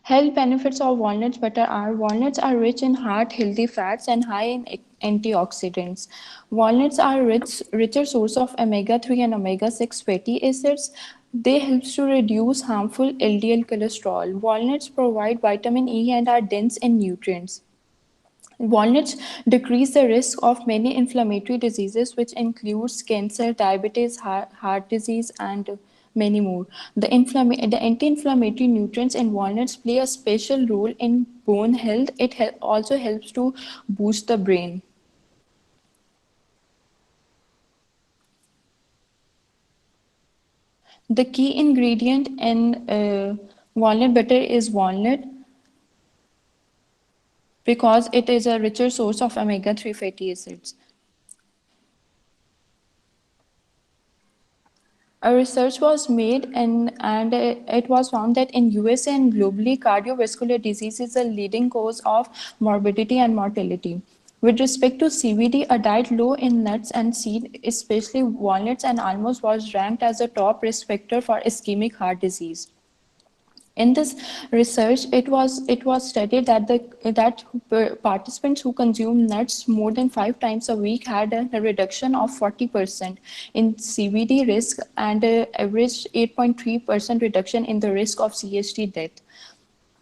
Health benefits of walnut butter are walnuts are rich in heart healthy fats and high in antioxidants. Walnuts are richer source of omega-3 and omega-6 fatty acids. They help to reduce harmful LDL cholesterol. Walnuts provide vitamin E and are dense in nutrients. Walnuts decrease the risk of many inflammatory diseases, which includes cancer, diabetes, heart disease, and many more. The anti-inflammatory nutrients in walnuts play a special role in bone health. It also helps to boost the brain. The key ingredient in walnut butter is walnut because it is a richer source of omega-3 fatty acids. A research was made and it was found that in USA and globally, cardiovascular disease is the leading cause of morbidity and mortality. With respect to CVD, a diet low in nuts and seeds, especially walnuts and almonds, was ranked as a top risk factor for ischemic heart disease. In this research, it was studied that participants who consume nuts more than 5 times a week had a reduction of 40% in CVD risk and average 8.3% reduction in the risk of CHD death.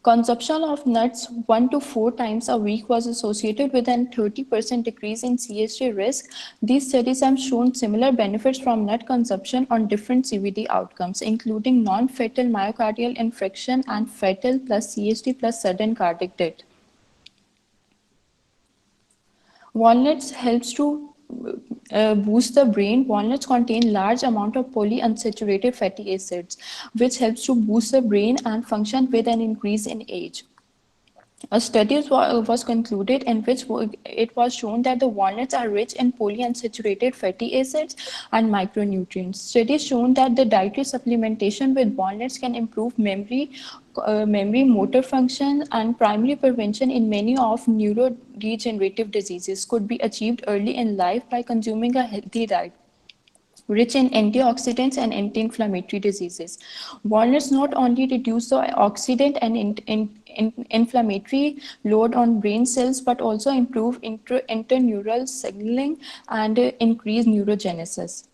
Consumption of nuts 1 to 4 times a week was associated with a 30% decrease in CHD risk. These studies have shown similar benefits from nut consumption on different CVD outcomes, including non-fatal myocardial infarction and fatal plus CHD plus sudden cardiac death. Walnuts helps to boost the brain. Walnuts contain large amount of polyunsaturated fatty acids, which helps to boost the brain and function with an increase in age. A study was concluded in which it was shown that the walnuts are rich in polyunsaturated fatty acids and micronutrients. Studies shown that the dietary supplementation with walnuts can improve memory, motor function, and primary prevention in many of neurodegenerative diseases could be achieved early in life by consuming a healthy diet rich in antioxidants and anti-inflammatory diseases. Walnuts not only reduce the oxidant and inflammatory load on brain cells, but also improve interneural signaling and increase neurogenesis.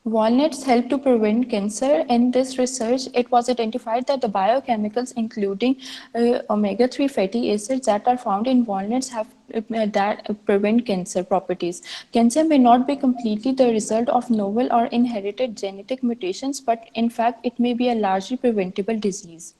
Walnuts help to prevent cancer. In this research, it was identified that the biochemicals, including omega-3 fatty acids that are found in walnuts, have that prevent cancer properties. Cancer may not be completely the result of novel or inherited genetic mutations, but in fact, it may be a largely preventable disease.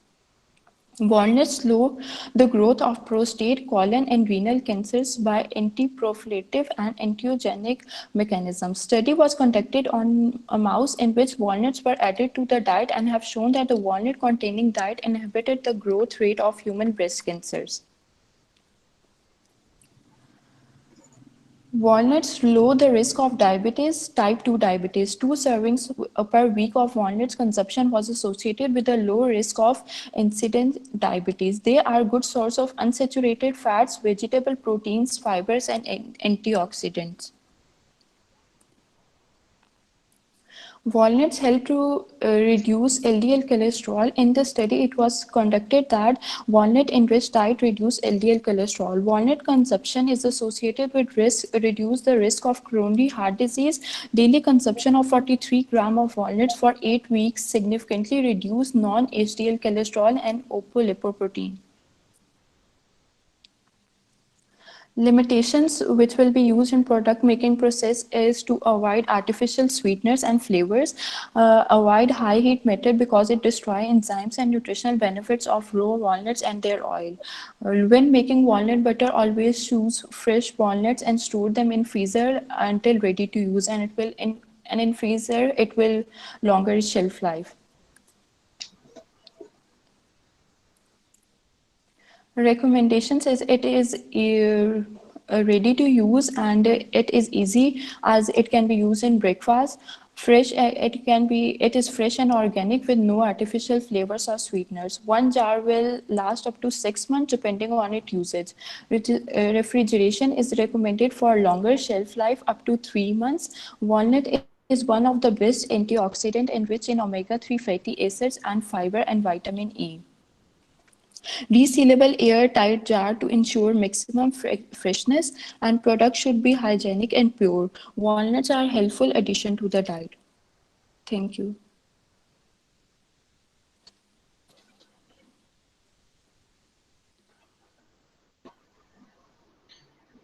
Walnuts slow the growth of prostate, colon, and renal cancers by anti-proliferative and antiogenic mechanisms. Study was conducted on a mouse in which walnuts were added to the diet and have shown that the walnut-containing diet inhibited the growth rate of human breast cancers. Walnuts lower the risk of diabetes, type 2 diabetes. 2 servings per week of walnuts consumption was associated with a low risk of incident diabetes. They are a good source of unsaturated fats, vegetable proteins, fibers, and antioxidants. Walnuts help to reduce LDL cholesterol. In the study, it was conducted that walnut-enriched diet reduce LDL cholesterol. Walnut consumption is associated with reduce the risk of coronary heart disease. Daily consumption of 43 gram of walnuts for 8 weeks significantly reduce non-HDL cholesterol and apolipoprotein. Limitations which will be used in product making process is to avoid artificial sweeteners and flavors, avoid high heat method because it destroys enzymes and nutritional benefits of raw walnuts and their oil. When making walnut butter, always choose fresh walnuts and store them in freezer until ready to use, and in freezer it will longer shelf life. Recommendations is it is ready to use and it is easy as it can be used in breakfast. Fresh, it is fresh and organic with no artificial flavors or sweeteners. One jar will last up to 6 months depending on its usage. Refrigeration is recommended for longer shelf life up to 3 months. Walnut is one of the best antioxidant enriched in omega-3 fatty acids and fiber and vitamin E. Resealable airtight jar to ensure maximum freshness, and product should be hygienic and pure. Walnuts are helpful addition to the diet. Thank you.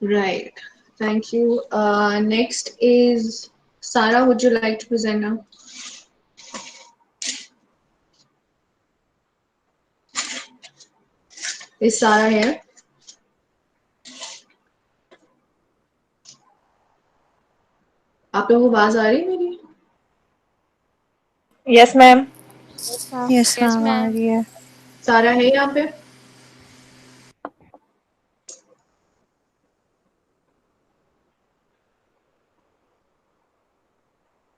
Right. Thank you. Next is Sarah. Would you like to present now? Is Sarah here? आप लोगों को आवाज आ रही है मेरी?
Yes ma'am.
Yes
Yes,
ma'am आ
ma'am.
रही है।
सारा है यहाँ पे?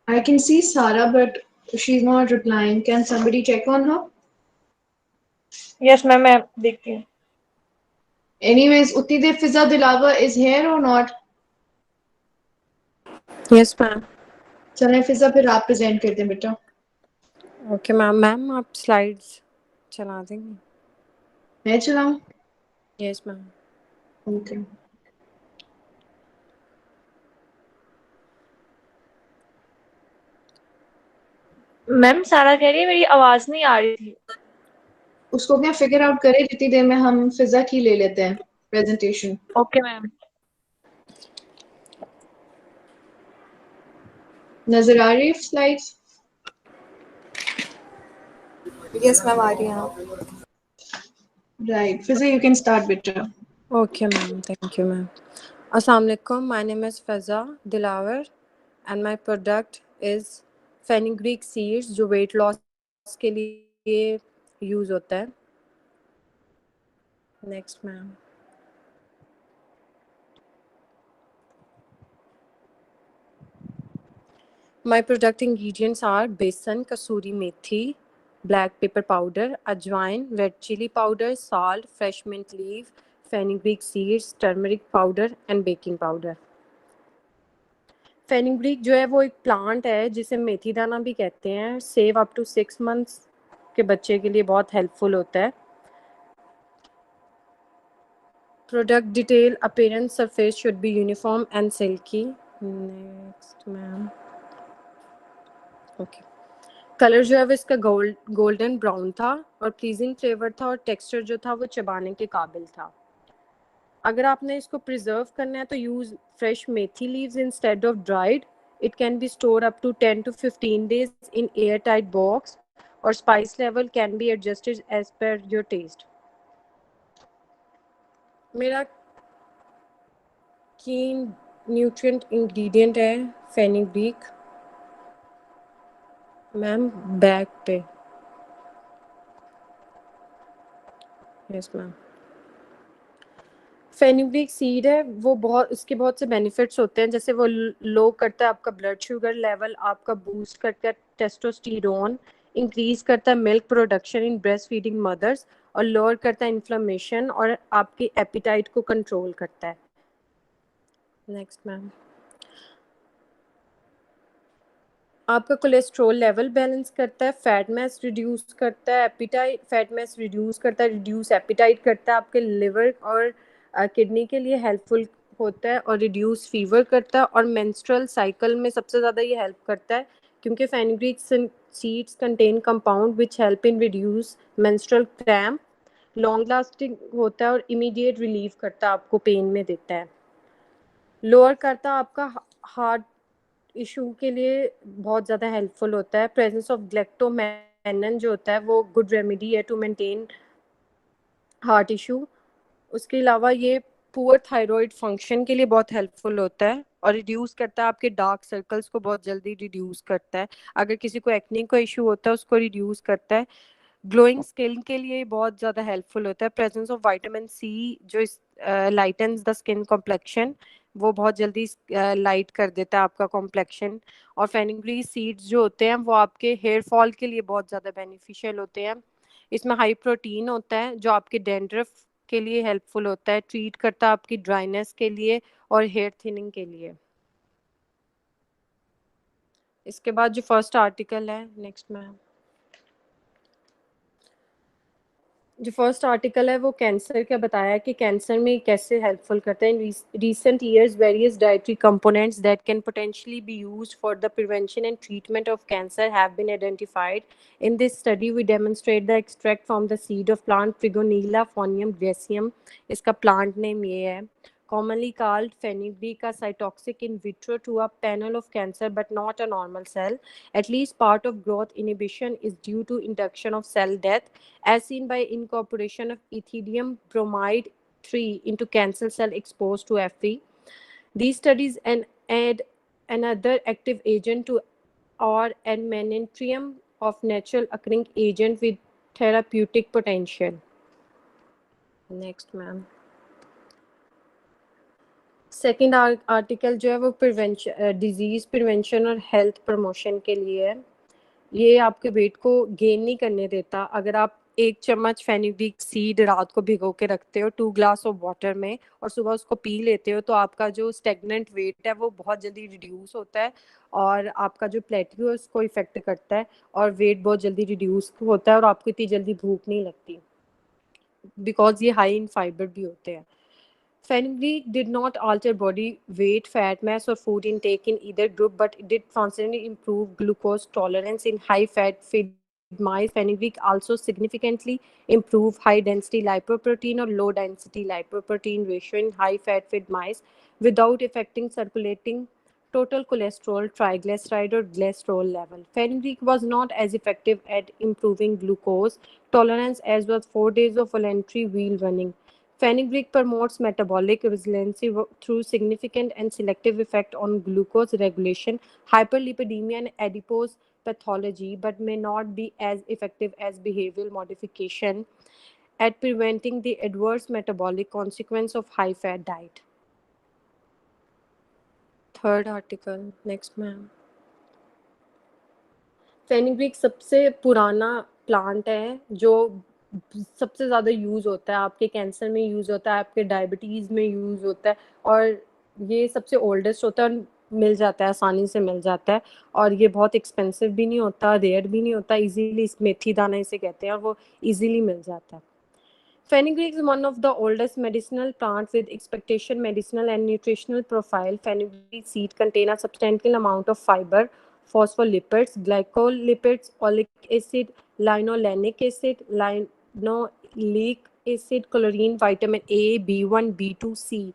I can see Sarah, but she's not replying. Can somebody check on her?
Yes ma'am, मैं देखती हूँ।
Anyways, Uttidev Fiza Dilawa is here or not?
Yes ma'am.
चलें फिजा, फिर आप प्रेजेंट कर दें बेटा।
Okay ma'am. मैम आप स्लाइड्स चला देंगे?
मैं चलाऊं?
Yes ma'am.
ओके।
मैम सारा कह रही है मेरी आवाज नहीं आ रही थी।
उसको क्या फिगर आउट करें, जितनी देर में हम फिजा की ले लेते हैं प्रेजेंटेशन।
Okay ma'am.
नजर आ रही है स्लाइड्स?
Yes, ma'am, आ रही हैं आप।
Right, Fiza you can start बेटा।
Okay ma'am, thank you ma'am. अस्सलाम वालेकुम, my name is Faza Dilawar and my product is fenugreek seeds, जो वेट लॉस के लिए यूज़ होता है। Next ma'am. My product ingredients are besan, kasuri methi, black pepper powder, ajwain, red chili powder, salt, fresh mint leaf, fenugreek seeds, turmeric powder and baking powder. Fenugreek जो है वो एक plant है जिसे मेथी दाना भी कहते हैं। सेव अप टू 6 मंथ्स के बच्चे के लिए बहुत हेल्पफुल होता है। Product detail, appearance, surface should be uniform and silkie. Next ma'am. Okay. Colour जो है वो इसका गोल्डन ब्राउन था और प्लीजिंग फ्लेवर था और टेक्सचर जो था वो चबाने के काबिल था। अगर आपने इसको प्रिजर्व करना है तो use fresh methi leaves instead of dried. It can be store up to 10 to 15 days in airtight box और spice level can be adjusted as per your taste. मेरा की न्यूट्रिएंट इंग्रेडिएंट है फेनुग्रीक। मैम बैक पे। Yes ma'am. Fenugreek seed है वो बहुत, उसके बहुत से बेनिफिट्स होते हैं, जैसे वो लो करता है आपका ब्लड शुगर लेवल, आपका बूस्ट करता है टेस्टोस्टेरोन, इंक्रीज करता है milk production in breast feeding mother's और लोअर करता है इन्फ्लेमेशन और आपकी एपिटाइट को कंट्रोल करता है। Next ma'am. आपका कोलेस्ट्रॉल लेवल बैलेंस करता है, फैट मास रिड्यूस करता है, एपिटाइट फैट मास रिड्यूस करता है, रिड्यूस एपिटाइट करता है, आपके लिवर और किडनी के लिए हेल्पफुल होता है, और रिड्यूस फीवर करता है, और मेंस्ट्रुअल साइकिल में सबसे ज़्यादा ये हेल्प करता है क्योंकि fenugreek seeds contain compound which help in reduce menstrual cramp, long lasting होता है और इमीडिएट रिलीफ करता है, आपको पेन में देता है, लोअर करता है आपका हार्ट इशू के लिए बहुत ज़्यादा हेल्पफुल होता है। प्रेजेंस ऑफ ग्लैक्टोमेनन जो होता है वो गुड रेमेडी है टू मेंटेन हार्ट इशू। उसके अलावा ये पुअर थायराइड फंक्शन के लिए बहुत हेल्पफुल होता है और रिड्यूस करता है आपके डार्क सर्कल्स को, बहुत जल्दी रिड्यूस करता है। अगर किसी को एक्ने का इशू होता है उसको रिड्यूस करता है। ग्लोइंग स्किन के लिए बहुत ज़्यादा हेल्पफुल होता है। प्रेजेंस ऑफ विटामिन सी जो इस लाइटन्स द स्किन कॉम्प्लेक्शन, वो बहुत जल्दी लाइट कर देता है आपका कॉम्प्लेक्शन। और फेनुग्रीक सीड्स जो होते हैं वो आपके हेयर फॉल के लिए बहुत ज़्यादा बेनिफिशियल होते हैं। इसमें हाई प्रोटीन होता है जो आपके डैंड्रफ के लिए हेल्पफुल होता है, ट्रीट करता है आपकी ड्राइनेस के लिए और हेयर थिनिंग के लिए। इसके बाद जो फर्स्ट आर्टिकल है, नेक्स्ट में जो फर्स्ट आर्टिकल है वो कैंसर का बताया कि कैंसर में कैसे हेल्पफुल करते हैं। Recent years various dietary components that can potentially be used for the prevention and treatment of cancer have been identified. In this study we demonstrate the extract from the seed of plant trigonella foenum graecum, इसका plant name ये है, commonly called fenugreek, are cytotoxic in vitro to a panel of cancer but not a normal cell. At least part of growth inhibition is due to induction of cell death, as seen by incorporation of ethidium bromide 3 into cancer cell exposed to Fe. These studies add another active agent to or armamentarium of natural occurring agent with therapeutic potential. Next, ma'am. Second article जो है वो prevention, disease prevention और health promotion के लिए है। ये आपके wait को गेन नहीं करने देता। अगर आप 1 चम्मच फेनुग्रीक सीड रात को भिगो के रखते हो 2 ग्लास ऑफ वाटर में और सुबह उसको पी लेते हो, तो आपका जो स्टेगनेंट वेट है वो बहुत जल्दी रिड्यूस होता है और आपका जो प्लेटो है उसको इफेक्ट करता है और वेट बहुत जल्दी रिड्यूस होता है और आपको इतनी जल्दी भूख नहीं लगती, बिकॉज ये हाई इन फाइबर भी होते हैं। Fenugreek did not alter body weight, fat mass, or food intake in either group, but it did functionally improve glucose tolerance in high-fat feed mice. Fenugreek also significantly improved high-density lipoprotein or low-density lipoprotein ratio in high-fat feed mice without affecting circulating total cholesterol, triglyceride, or glycerol level. Fenugreek was not as effective at improving glucose tolerance as was 4 days of voluntary wheel running. Fenugreek promotes metabolic resiliency through significant and selective effect on glucose regulation, hyperlipidemia, and adipose pathology, but may not be as effective as behavioral modification at preventing the adverse metabolic consequence of high-fat diet. Third article, next ma'am. Fenugreek सबसे पुराना plant है जो सबसे ज़्यादा use होता है, आपके cancer में यूज़ होता है, आपके डायबिटीज़ में यूज़ होता है और ये सबसे ओल्डेस्ट होता है और मिल जाता है, आसानी से मिल जाता है और ये बहुत एक्सपेंसिव भी नहीं होता, रेयर भी नहीं होता, इजीली मेथी दाना इसे कहते हैं और वो इजीली मिल जाता है। Fenugreek is one of the oldest medicinal plants with expectation medicinal and nutritional profile. Fenugreek seed contain a substantial amount of fiber, phospholipids, glycolipids, oleic acid, linolenic acid, linoleic acid, chlorine, vitamin A, B1, B2, C,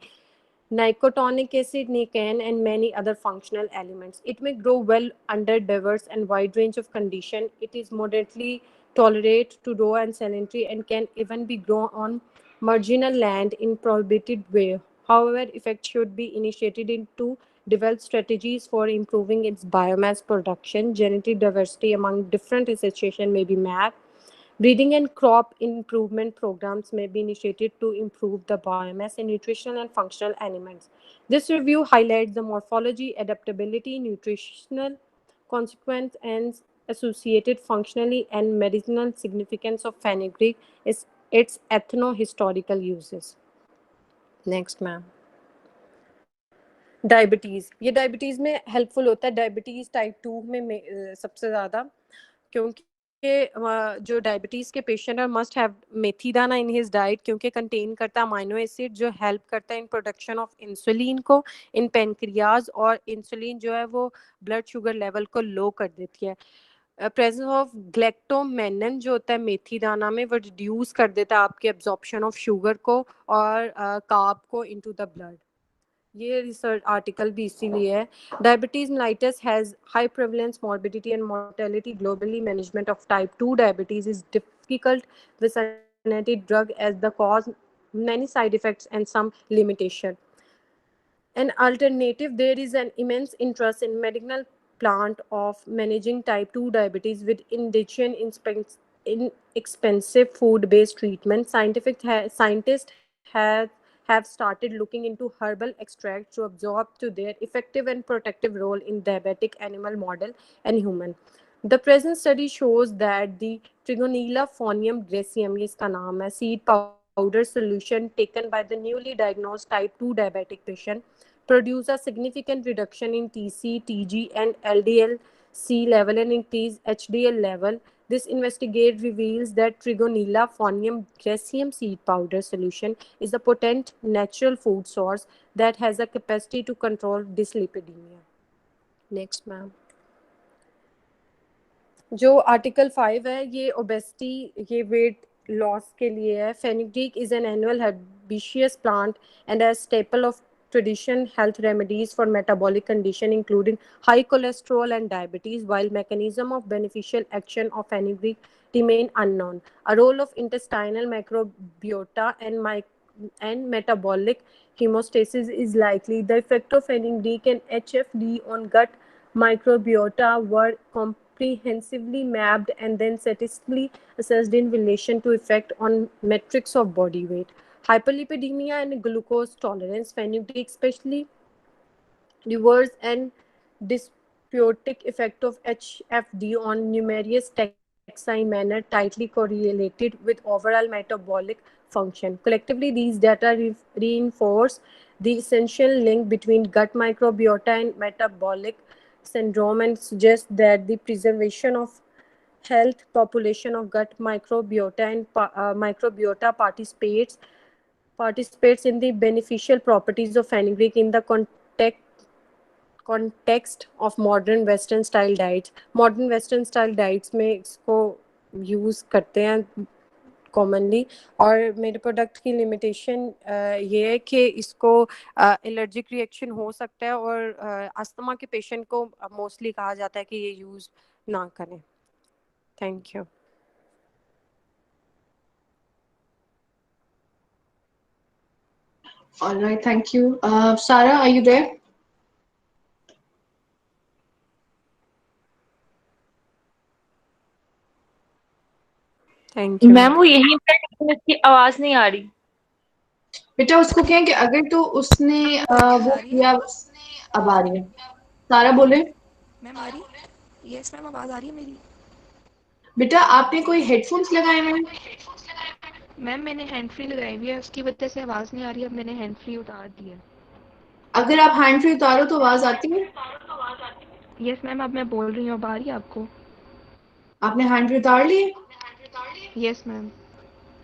nicotinic acid, nican, and many other functional elements. It may grow well under diverse and wide range of conditions. It is moderately tolerate to raw and salinity and can even be grown on marginal land in prohibited way. However, effect should be initiated into develop strategies for improving its biomass production. Genetic diversity among different associations may be mapped. Breeding and crop improvement programs may be initiated to improve the biomass and nutritional and functional elements. This review highlights the morphology, adaptability, nutritional consequence, and associated functionally and medicinal significance of fenugreek is its ethno-historical uses. Next, ma'am. Diabetes, ये diabetes में helpful होता है, diabetes type 2 में सबसे ज़्यादा, क्योंकि जो diabetes के पेशेंट है मस्ट हैव मेथी दाना इन हिज डाइट, क्योंकि कंटेन करता है अमाइनो एसिड जो हेल्प करता है इन प्रोडक्शन ऑफ इंसुलिन को इन पेनक्रियाज, और इंसुलिन जो है वो ब्लड शुगर लेवल को लो कर देती है। प्रेजेंस ऑफ ग्लैक्टोमेनिन जो होता है मेथी दाना में, वो रिड्यूस कर देता है आपके एब्जॉर्प्शन ऑफ शुगर को और कार्ब को इनटू द ब्लड। ये रिसर्च आर्टिकल भी इसीलिए है। Diabetes mellitus has high prevalence morbidity and mortality globally. Management of type 2 diabetes is difficult with synthetic drug as the cause many side effects and some limitation. An alternative, there is an immense interest in medicinal plant of managing type 2 diabetes with indication inexpensive food-based treatment. Scientists have started looking into herbal extracts to absorb to their effective and protective role in diabetic animal model and human. The present study shows that the Trigonella phonium gracium, ये इसका नाम है, seed powder solution taken by the newly diagnosed type 2 diabetic patient produce a significant reduction in TC, TG, and LDL-C level and increase HDL level. This investigate reveals that Trigonella phonium gracium seed powder solution is a potent natural food source that has a capacity to control dyslipidemia. Next, ma'am. जो article 5 है ये obesity, ये wait loss के लिए है। Fenugreek is an annual herbaceous plant and a staple of tradition health remedies for metabolic condition including high cholesterol and diabetes. While mechanism of beneficial action of fenugreek remain unknown, a role of intestinal microbiota and metabolic hemostasis is likely. The effect of fenugreek and HFD on gut microbiota were comprehensively mapped and then statistically assessed in relation to effect on metrics of body weight, hyperlipidemia, and glucose tolerance. Fenugreek especially reverse and dysphotic effect of HFD on numerous taxi manner tightly correlated with overall metabolic function. Collectively, these data reinforce the essential link between gut microbiota and metabolic syndrome and suggest that the preservation of health population of gut microbiota and microbiota participates in the beneficial properties of fenugreek in the context of modern western style diets. Modern western style diets में इसको use करते हैं commonly, और मेरे product की limitation ये है कि इसको एलर्जिक रिएक्शन हो सकता है, और अस्थमा के पेशेंट को मोस्टली कहा जाता है कि ये यूज़ ना करें। Thank you.
All right, thank you. Sarah, are you there?
Thank you
ma'am वो यहीं पे है, लेकिन उसकी आवाज नहीं आ रही।
बेटा उसको कहें कि अगर तो उसने वो किया, अब आ रही है। सारा बोले।
मैम आ रही? यस मैम, आवाज़ आ रही है मेरी?
बेटा आपने कोई हेडफोन्स लगाए हैं?
मैम मैंने हैंड फ्री लगाई हुई है, उसकी वजह से आवाज़ नहीं आ रही। अब मैंने हैंड फ्री उतार दी है।
अगर आप हैंड फ्री उतारो तो आवाज आती है?
यस मैम, अब मैं बोल रही हूँ, अब आ रही है आपको?
आपने हैंड फ्री उतार लिए?
Yes ma'am.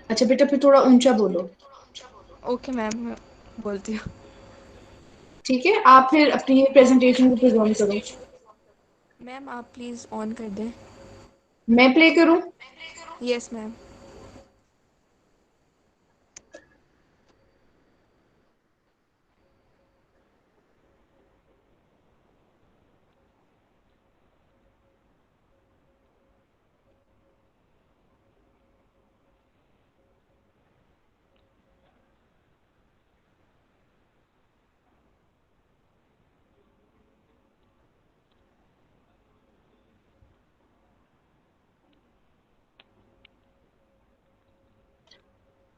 अच्छा बेटा फिर थोड़ा ऊंचा बोलो।
ओके मैम, मैं बोलती हूँ।
ठीक है, आप फिर अपनी प्रेजेंटेशन को प्रेजेंट करो।
मैम आप प्लीज़ ऑन कर दें।
मैं प्ले करूं?
Yes ma'am.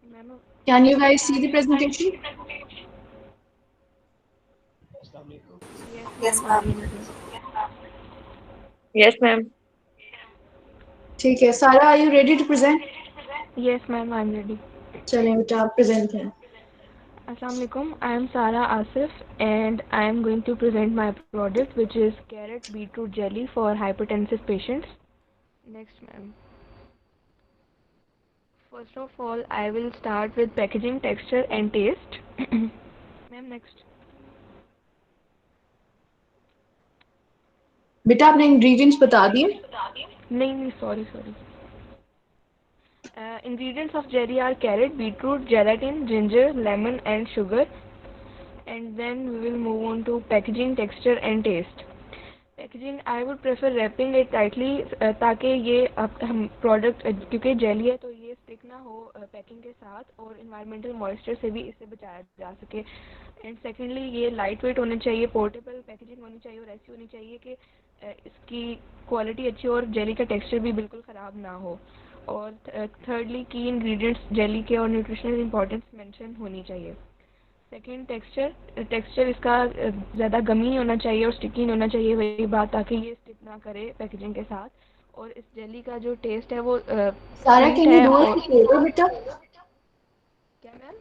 Ma'am
Can you guys see the presentation?
Yes, ma'am.
Yes ma'am.
ठीक है, Sara are you ready to present?
Yes ma'am, I am ready.
चलिए बेटा आप प्रेजेंट हैं।
Assalamualaikum. I am Sara Asif and I am going to present my product, which is carrot beetroot jelly for hypertensive patients. Next, ma'am. First of all, I will start with packaging, texture and taste. Ma'am, next.
बेटा आपने ingredients बता दिए?
नहीं, sorry. Ingredients of jelly are carrot, beetroot, gelatin, ginger, lemon and sugar. And then we will move on to packaging, texture and taste. Packaging, I would prefer wrapping it tightly ताकि ये हम product क्योंकि jelly है तो ये stick ना हो packing के साथ और इन्वायरमेंटल मॉइस्चर से भी इसे बचाया जा सके. एंड सेकेंडली ये लाइट वेट होने चाहिए, पोर्टेबल पैकेजिंग होनी चाहिए और ऐसी होनी चाहिए कि इसकी क्वालिटी अच्छी हो और जेली का टेक्सचर भी बिल्कुल ख़राब ना हो. और थर्डली की इंग्रेडिएंट्स जेली के और न्यूट्रिशनल इंपॉर्टेंस मेंशन होनी चाहिए. सेकेंड, टेक्सचर इसका ज़्यादा गमी नहीं होना चाहिए और स्टिकी नहीं होना चाहिए, वही बात, ताकि ये स्टिक ना करे पैकेजिंग के साथ. और इस जेली का जो टेस्ट है वो
सारा
sweet
कैन यू
है.
डू
और
इट फेवर बेटा?
क्या मैम?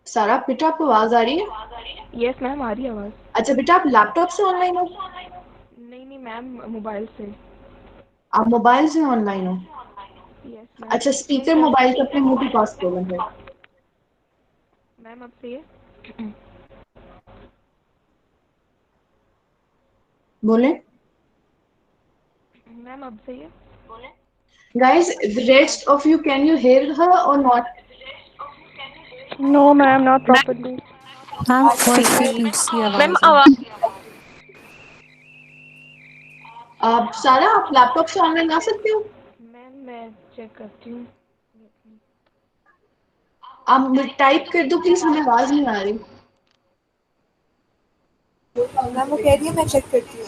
सारा बेटा आपको आवाज आ रही है?
यस मैम, आ रही है आवाज़.
अच्छा बेटा आप लैपटॉप से ऑनलाइन हो?
नहीं मैम, मोबाइल से.
आप मोबाइल से ऑनलाइन हो?
Yes ma'am.
अच्छा स्पीकर मोबाइल के अपने मुंह के पास खोलें फिर.
मैम अब सही है?
बोले
मैम अब सही है?
guys, the rest of you, can you hear her or not?
No, ma'am, not properly.
Ma'am फेंट सी
मैम
आवाज है।
आवाज
सारा आप लैपटॉप से ऑनलाइन आ सकते हो?
मैम मैं चेक करती हूँ.
आप टाइप कर दो प्लीज, हमें आवाज नहीं आ रही.
मैम वो कह रही है मैं चेक करती हूँ.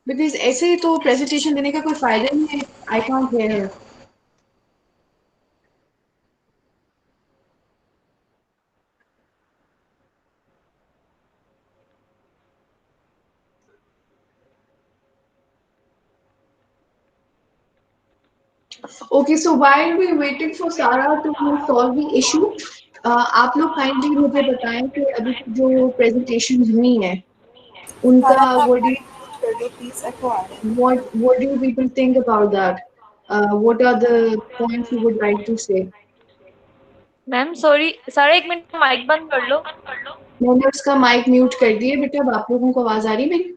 बिकॉज ऐसे ही तो प्रेजेंटेशन देने का कोई फायदा नहीं है. I can't hear her. Okay, so while we waited for Sarah to solve the issue, आप लोग काइंडली मुझे बताएं कि अभी जो प्रेजेंटेशन हुई है उनका what do you people think about that? What are the points you would like to say?
Ma'am sorry सारा एक मिनट माइक बंद कर लो.
मैंने उसका माइक म्यूट कर दिया बेटा. अब आप लोगों को आवाज आ रही है मेरी?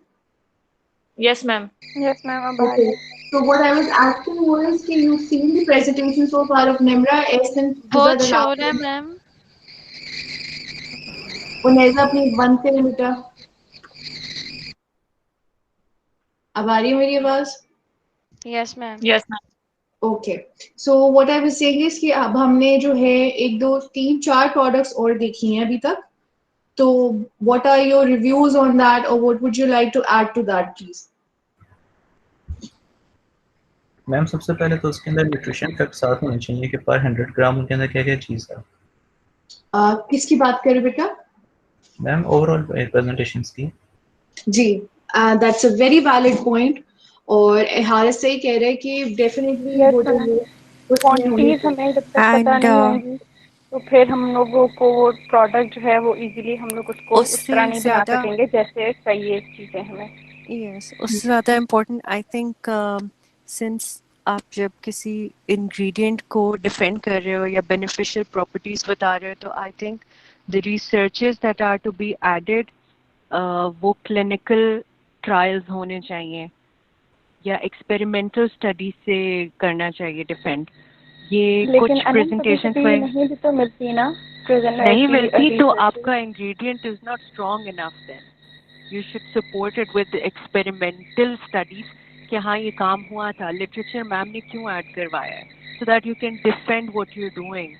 Yes ma'am.
Yes, ma'am, अब आ रही
Okay. So what I was asking was, can you see the presentation so far of Nimra?
बहुत शोर है मैम।
उन्हें अपनी बंद करें बेटा. अब आ रही है मेरी आवाज?
Yes ma'am.
Yes ma'am.
Okay, so what I was saying is कि अब हमने जो है 1 2 3 4 प्रोडक्ट्स और देखी हैं अभी तक. तो what are your reviews on that और what would you like to add to that please?
Ma'am सबसे पहले तो उसके अंदर न्यूट्रिशन फैक्ट साथ होने चाहिए कि पर 100 ग्राम उनके अंदर क्या क्या चीज़ है.
किसकी बात करें बेटा?
मैम ओवरऑल प्रेजेंटेशंस की. जी,
that's a very valid point. और हारिस सही कह रहे हैं कि डेफिनेटली वो जो
क्वांटिटीज हमें जब तक पता नहीं होंगी तो फिर हम लोगों को वो प्रोडक्ट जो है वो इजीली हम लोग उसको उस तरह नहीं बना सकेंगे जैसे चाहिए चीजें हमें.
यस, उससे ज़्यादा इम्पोर्टेंट आई थिंक सिंस आप जब किसी इंग्रेडिएंट को डिफेंड कर रहे हो या बेनिफिशियल प्रॉपर्टीज बता रहे हो तो I think the researches that are to be added वो क्लिनिकल ट्रायल्स होने चाहिए या एक्सपेरिमेंटल स्टडी से करना चाहिए डिफेंड. ये कुछ प्रेजेंटेशन में
नहीं भी तो मिलती ना,
नहीं मिलती तो आपका ingredient is not strong enough. Then you should support it with experimental studies कि हाँ ये काम हुआ था. लिटरेचर मैम ने क्यों ऐड करवाया है so that you can defend what you are doing.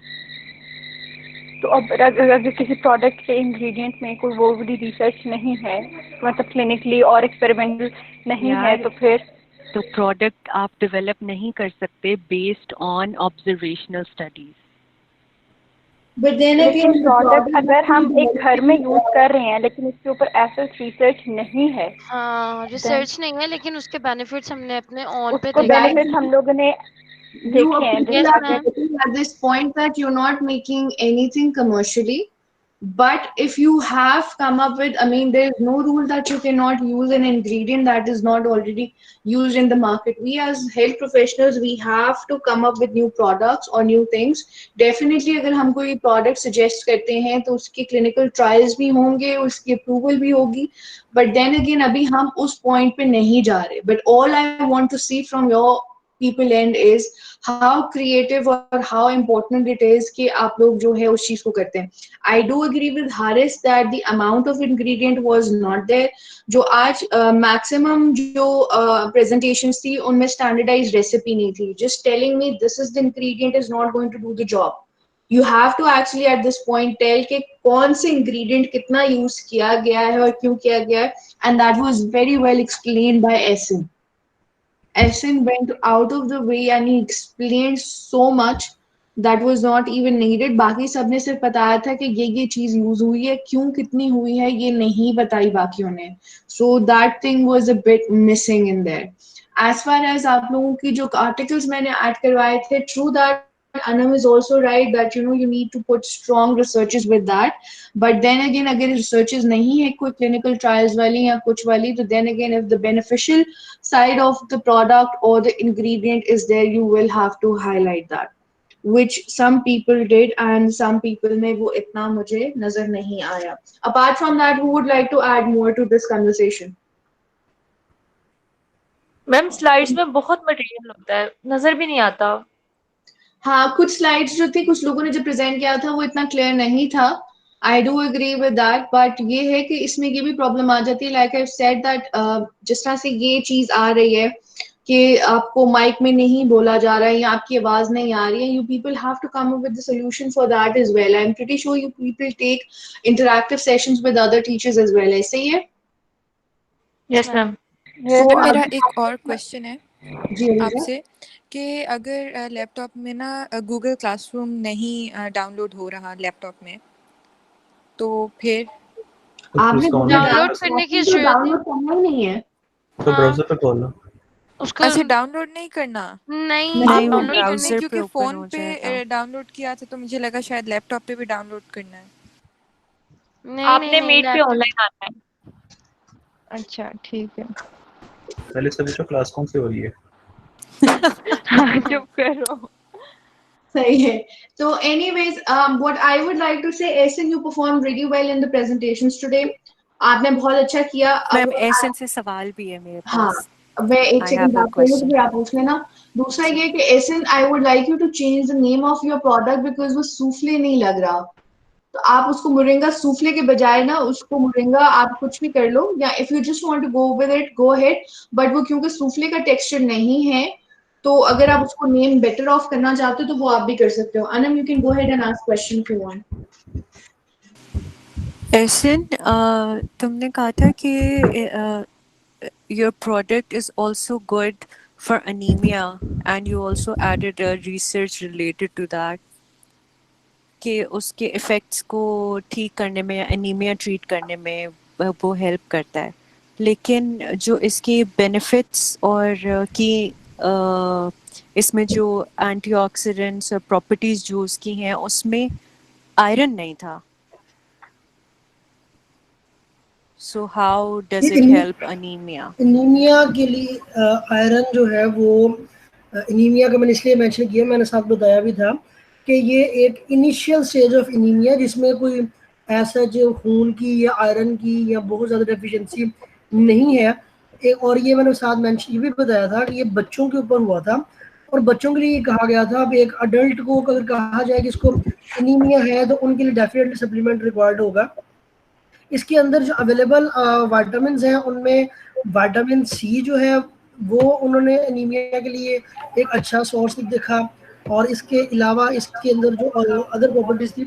तो अब अगर किसी प्रोडक्ट के इंग्रेडिएंट में कोई वो वाली रिसर्च नहीं है मतलब क्लिनिकली और एक्सपेरिमेंटल नहीं है तो फिर
तो प्रोडक्ट आप डेवलप नहीं कर सकते बेस्ड ऑन ऑब्जर्वेशनल स्टडीज.
लेकिन प्रोडक्ट अगर हम एक घर में यूज कर रहे हैं लेकिन उसके ऊपर ऐसा रिसर्च नहीं है.
हाँ, रिसर्च नहीं है लेकिन उसके बेनिफिट्स हमने अपने ऑन पे
उसको बेनिफिट हम लोगों ने
You are
Yes,
people are
ma'am.
getting at this point that you're not making anything commercially. But if you have come up with, I mean, there's no rule that you cannot use an ingredient that is not already used in the market. We as health professionals, we have to come up with new products or new things. Definitely, अगर हम कोई product suggest करते हैं, तो उसके clinical trials भी होंगे, उसकी approval भी होगी. But then again, अभी हम उस point पे नहीं जा रहे. But all I want to see from your people end is how creative or how important it is कि आप लोग जो है उस चीज को करते हैं. I do agree with Haris that the amount of ingredient was not there. जो आज maximum जो presentations थी उनमें standardized recipe नहीं थी. Just telling me this is the ingredient is not going to do the job. You have to actually at this point tell कि कौन से ingredient कितना use किया गया है और क्यों किया गया है, and that was very well explained by Essen. Essen went out of the way and he explained so much that was not even needed. बाकी सबने सिर्फ बताया था कि ये चीज यूज हुई है, क्यों कितनी हुई है ये नहीं बताई बाकियों ने. So that thing was a bit missing in there. As far as आप लोगों की जो articles मैंने add करवाए थे, true that Anam is also right that you need to put strong researches with that. But then again, अगर researches नहीं है कोई clinical trials वाली या कुछ वाली, तो then again if the beneficial side of the product or the ingredient is there, you will have to highlight that, which some people did and some people में वो इतना मुझे नजर नहीं आया. Apart from that, who would like to add more to this conversation?
Ma'am slides में बहुत material होता है, नजर भी नहीं आता.
हाँ, कुछ स्लाइड्स जो थी कुछ लोगों ने जो प्रेजेंट किया था वो इतना क्लियर नहीं था. I do agree with that, but ये है कि इसमें ये भी प्रॉब्लम आ जाती है, लाइक आई सेड दैट जिस तरह से ये चीज आ रही है कि आपको माइक में नहीं बोला जा रहा है या आपकी आवाज नहीं आ रही है, you people have to come up with the solution for that as well. I am pretty sure you people take interactive sessions with other teachers as well. ऐसे ही है?
Yes ma'am.
So,
मेरा एक और क्वेश्चन है
जी ELISA.
आपसे कि अगर लैपटॉप में ना गूगल क्लासरूम नहीं डाउनलोड हो रहा लैपटॉप में, तो फिर
आपने
डाउनलोड करने की जरूरत
डाउनलोड करना ही नहीं है.
तो ब्राउजर पे खोल लो.
उसको
अच्छा, डाउनलोड नहीं करना?
नहीं,
आप
नहीं, वो
डाउनलोड करने
ब्राउजर पे
क्योंकि
ओपन
फोन
हो
पे
जाएगा.
डाउनलोड किया था तो मुझे लगा शायद लैपटॉप पे भी डाउनलोड करना है.
नहीं, आपने मीट पे ऑनलाइन आना है.
अच्छा ठीक है.
पहले से पूछो क्लास कौन सी हो रही है.
चुप करो.
सही है. So anyways, what I would like to say, Essen, you performed really well in the presentations today. आपने बहुत अच्छा किया.
मैम एसन से सवाल भी है मेरे
हाँ,
पास.
मैं एक
I
सेकंड
have a
बात करूँ तो
question.
फिर आप पूछ लेना. दूसरा ये कि Ehsan, I would like you to change the name of your product because वो सूफले नहीं लग रहा. तो आप उसको मोरिंगा सूफले के बजाय ना उसको मोरिंगा आप कुछ भी कर लो, या if you just want to go with it go ahead. But वो क्योंकि सूफले का टेक्सचर नहीं है, तो अगर आप उसको नेम बेटर ऑफ करना चाहते हो तो वो आप भी कर सकते हो. Anam, you can go ahead and ask question if you want.
Ehsan, तुमने कहा था कि your product is also good for anemia and you also added research related to that कि उसके इफ़ेक्ट्स को ठीक करने में या एनीमिया ट्रीट करने में वो हेल्प करता है. लेकिन जो इसके बेनिफिट्स और कि इसमें जो एंटीऑक्सीडेंट्स और प्रॉपर्टीज जो उसकी हैं उसमें आयरन नहीं था. So how does it help anemia?
Anaemia के लिए आयरन जो है वो एनीमिया का मैंने इसलिए मेंशन किया, मैंने साथ बताया भी था कि ये एक इनिशियल स्टेज ऑफ एनीमिया जिसमें कोई ऐसा जो खून की या आयरन की या बहुत ज़्यादा डेफिशिएंसी नहीं है. एक और ये मैंने साथ मेंशन ये भी बताया था कि ये बच्चों के ऊपर हुआ था और बच्चों के लिए कहा गया था. अब एक अडल्ट को अगर कहा जाए कि इसको एनीमिया है तो उनके लिए डेफिनेटली सप्लीमेंट रिक्वायर्ड होगा. इसके अंदर जो अवेलेबल विटामिन हैं उनमें विटामिन सी जो है वो उन्होंने एनीमिया के लिए एक अच्छा सोर्स देखा. और इसके अलावा इसके अंदर जो अदर प्रॉपर्टीज थी,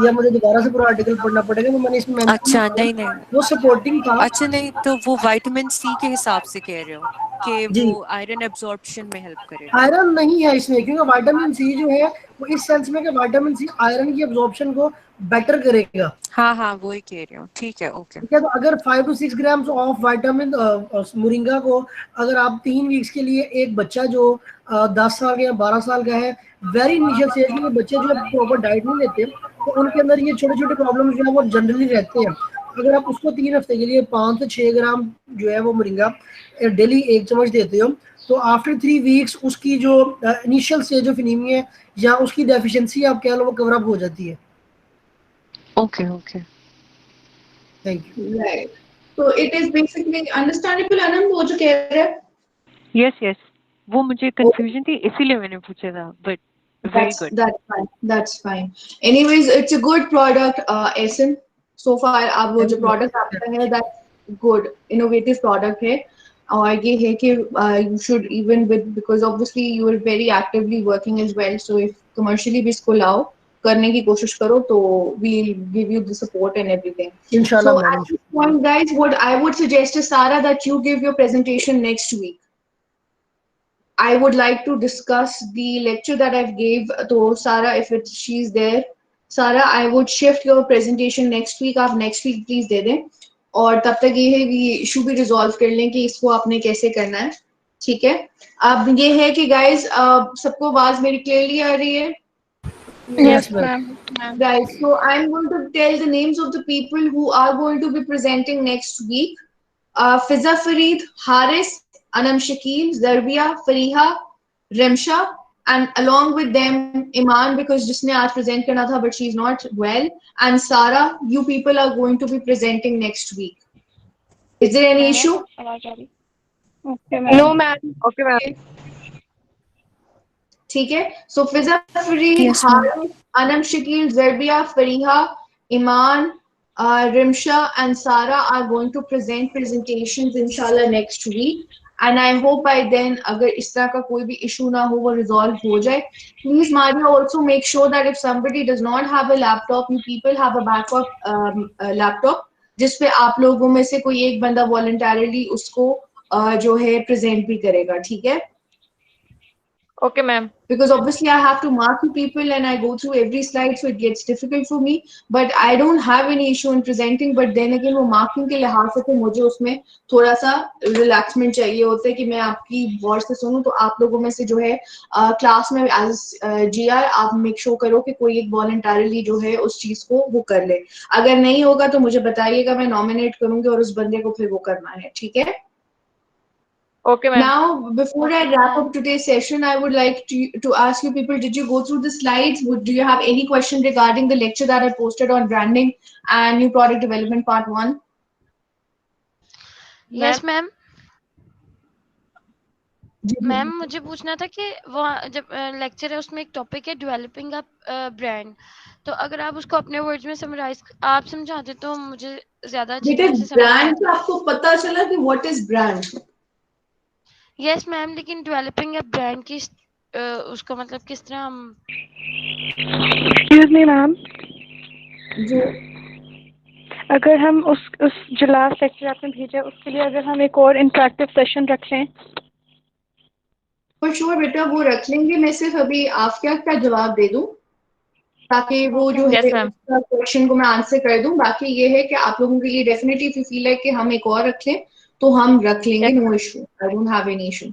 या मुझे दोबारा से पूरा आर्टिकल पढ़ना पड़ेगा तो मैंने इसमें
अच्छा नहीं
वो सपोर्टिंग था.
अच्छा नहीं, तो वो विटामिन सी के हिसाब से कह रहे हो? कि
जी।
वो आयरन एब्जॉर्प्शन में हेल्प करेगा।
आयरन नहीं है इसमें, क्योंकि विटामिन सी जो है वो इस सेंस में कि विटामिन सी आयरन की एब्जॉर्प्शन को बेटर करेगा।
हाँ हाँ वही कह रही हूँ, ठीक है, ओके।
ठीक है, तो अगर 5 to 6 grams of vitamin moringa को अगर आप 3 वीक्स के लिए, एक बच्चा जो 10 साल का या 12 साल का है, वेरी इनिशियल स्टेज में बच्चे जो है प्रॉपर डाइट नहीं लेते तो उनके अंदर ये छोटे छोटे प्रॉब्लम जो है वो जनरली रहते हैं। अगर आप उसको 3 हफ्ते के लिए 5 से 6 ग्राम जो है वो मोरिंगा डेली 1 चम्मच देते हो, तो आफ्टर 3 वीक्स उसकी जो इनिशियल स्टेज ऑफ एनीमिया या उसकी डेफिशिएंसी आप कह लो वो कवर अप हो जाती है।
Okay okay,
thank you.
Right. So it is basically understandable, Anand, वो जो कह रहे हैं.
यस यस, वो मुझे कंफ्यूजन थी इसीलिए मैंने पूछा था, but very good.
That's fine. That's fine. Anyways, it's a good product, Essen. So far, आप वो जो product आपका है, that's good, innovative product है. और ये है कि you should even with, because obviously you are very actively working as well. So if commercially भी इसको लाओ, करने की कोशिश करो, तो we'll give you the support and everything.
इंशाल्लाह
So
ma'am.
at this point, guys, what I would suggest is, Sara, that you give your presentation next week. I would like to discuss the lecture that I've gave to Sara, if she's there. Sara, I would shift your presentation next week. आप next week please दे दें, और तब तक ये है कि issue भी resolve कर लें कि इसको आपने कैसे करना है, ठीक है? अब ये है कि guys, सबको आवाज मेरी clearly आ रही है?
Yes, ma'am.
Right. So I'm going to tell the names of the people who are going to be presenting next week. Fiza Fareed, Haris, Anam Shakil, Zarbia, Fariha, Remsha, and along with them Iman, because जिसने आज present करना था but she's not well, and Sara. You people are going to be presenting next week. Is there any issue?
Okay, ma'am.
No, ma'am.
Okay, ma'am.
ठीक है? So Fiza Fareed,
Yes, ma'am.
Haris, Anam Shakil, Zarbia, Fariha, Iman, Rimsha and Sara are going to present presentations inshallah next week, and I hope by then अगर इस तरह का कोई भी issue ना हो वो resolve हो जाए. Please Maria, also make sure that if somebody does not have a laptop, you people have a backup laptop जिस पे आप लोगों में से कोई एक बंदा voluntarily उसको जो है present भी करेगा, ठीक है?
Okay, ma'am.
Because obviously I have to mark you people and I go through every slide, so it gets difficult for me. But I don't have any issue in presenting. But then again, वो marking के लिहाज से तो मुझे उसमें थोड़ा सा relaxment चाहिए होता है कि मैं आपकी गौर से सुनूं. तो आप लोगों में से जो है क्लास में as GR आप make sure करो कि कोई एक voluntarily जो है उस चीज को वो कर ले. अगर नहीं होगा तो मुझे बताइएगा, मैं nominate करूंगी और उस बंदे को फिर वो करना है, ठीक है?
Okay, ma'am.
Now, before I wrap up today's session, I would like to ask you people, did you go through the slides? Do you have any question regarding the lecture that I posted on branding and new product development part 1?
Yes, ma'am. Ma'am मुझे पूछना था कि वो जब lecture है उसमें एक topic है डेवलपिंग अ ब्रांड, तो अगर आप उसको अपने वर्ड्स में समराइज आप समझाते तो मुझे ज्यादा अच्छी तरह से समझ
ब्रांड का आपको पता चला कि what is brand?
Yes ma'am, लेकिन डेवलपिंग अ ब्रांड की उसका मतलब किस तरह हम
एक्सक्यूज मी मैम
जी,
अगर हम उस जो लास्ट लेक्चर आपने भेजा उसके लिए अगर हम एक और इंटरेक्टिव सेशन रख लें?
फॉर श्योर बेटा, वो रख लेंगे. मैं सिर्फ अभी आप क्या जवाब दे दूं ताकि वो जो है क्वेश्चन को मैं आंसर कर दूं. बाकी ये है कि आप लोगों के लिए definitely if you feel like कि हम एक और रख लें तो हम रख लेंगे. No issue, I don't have any issue.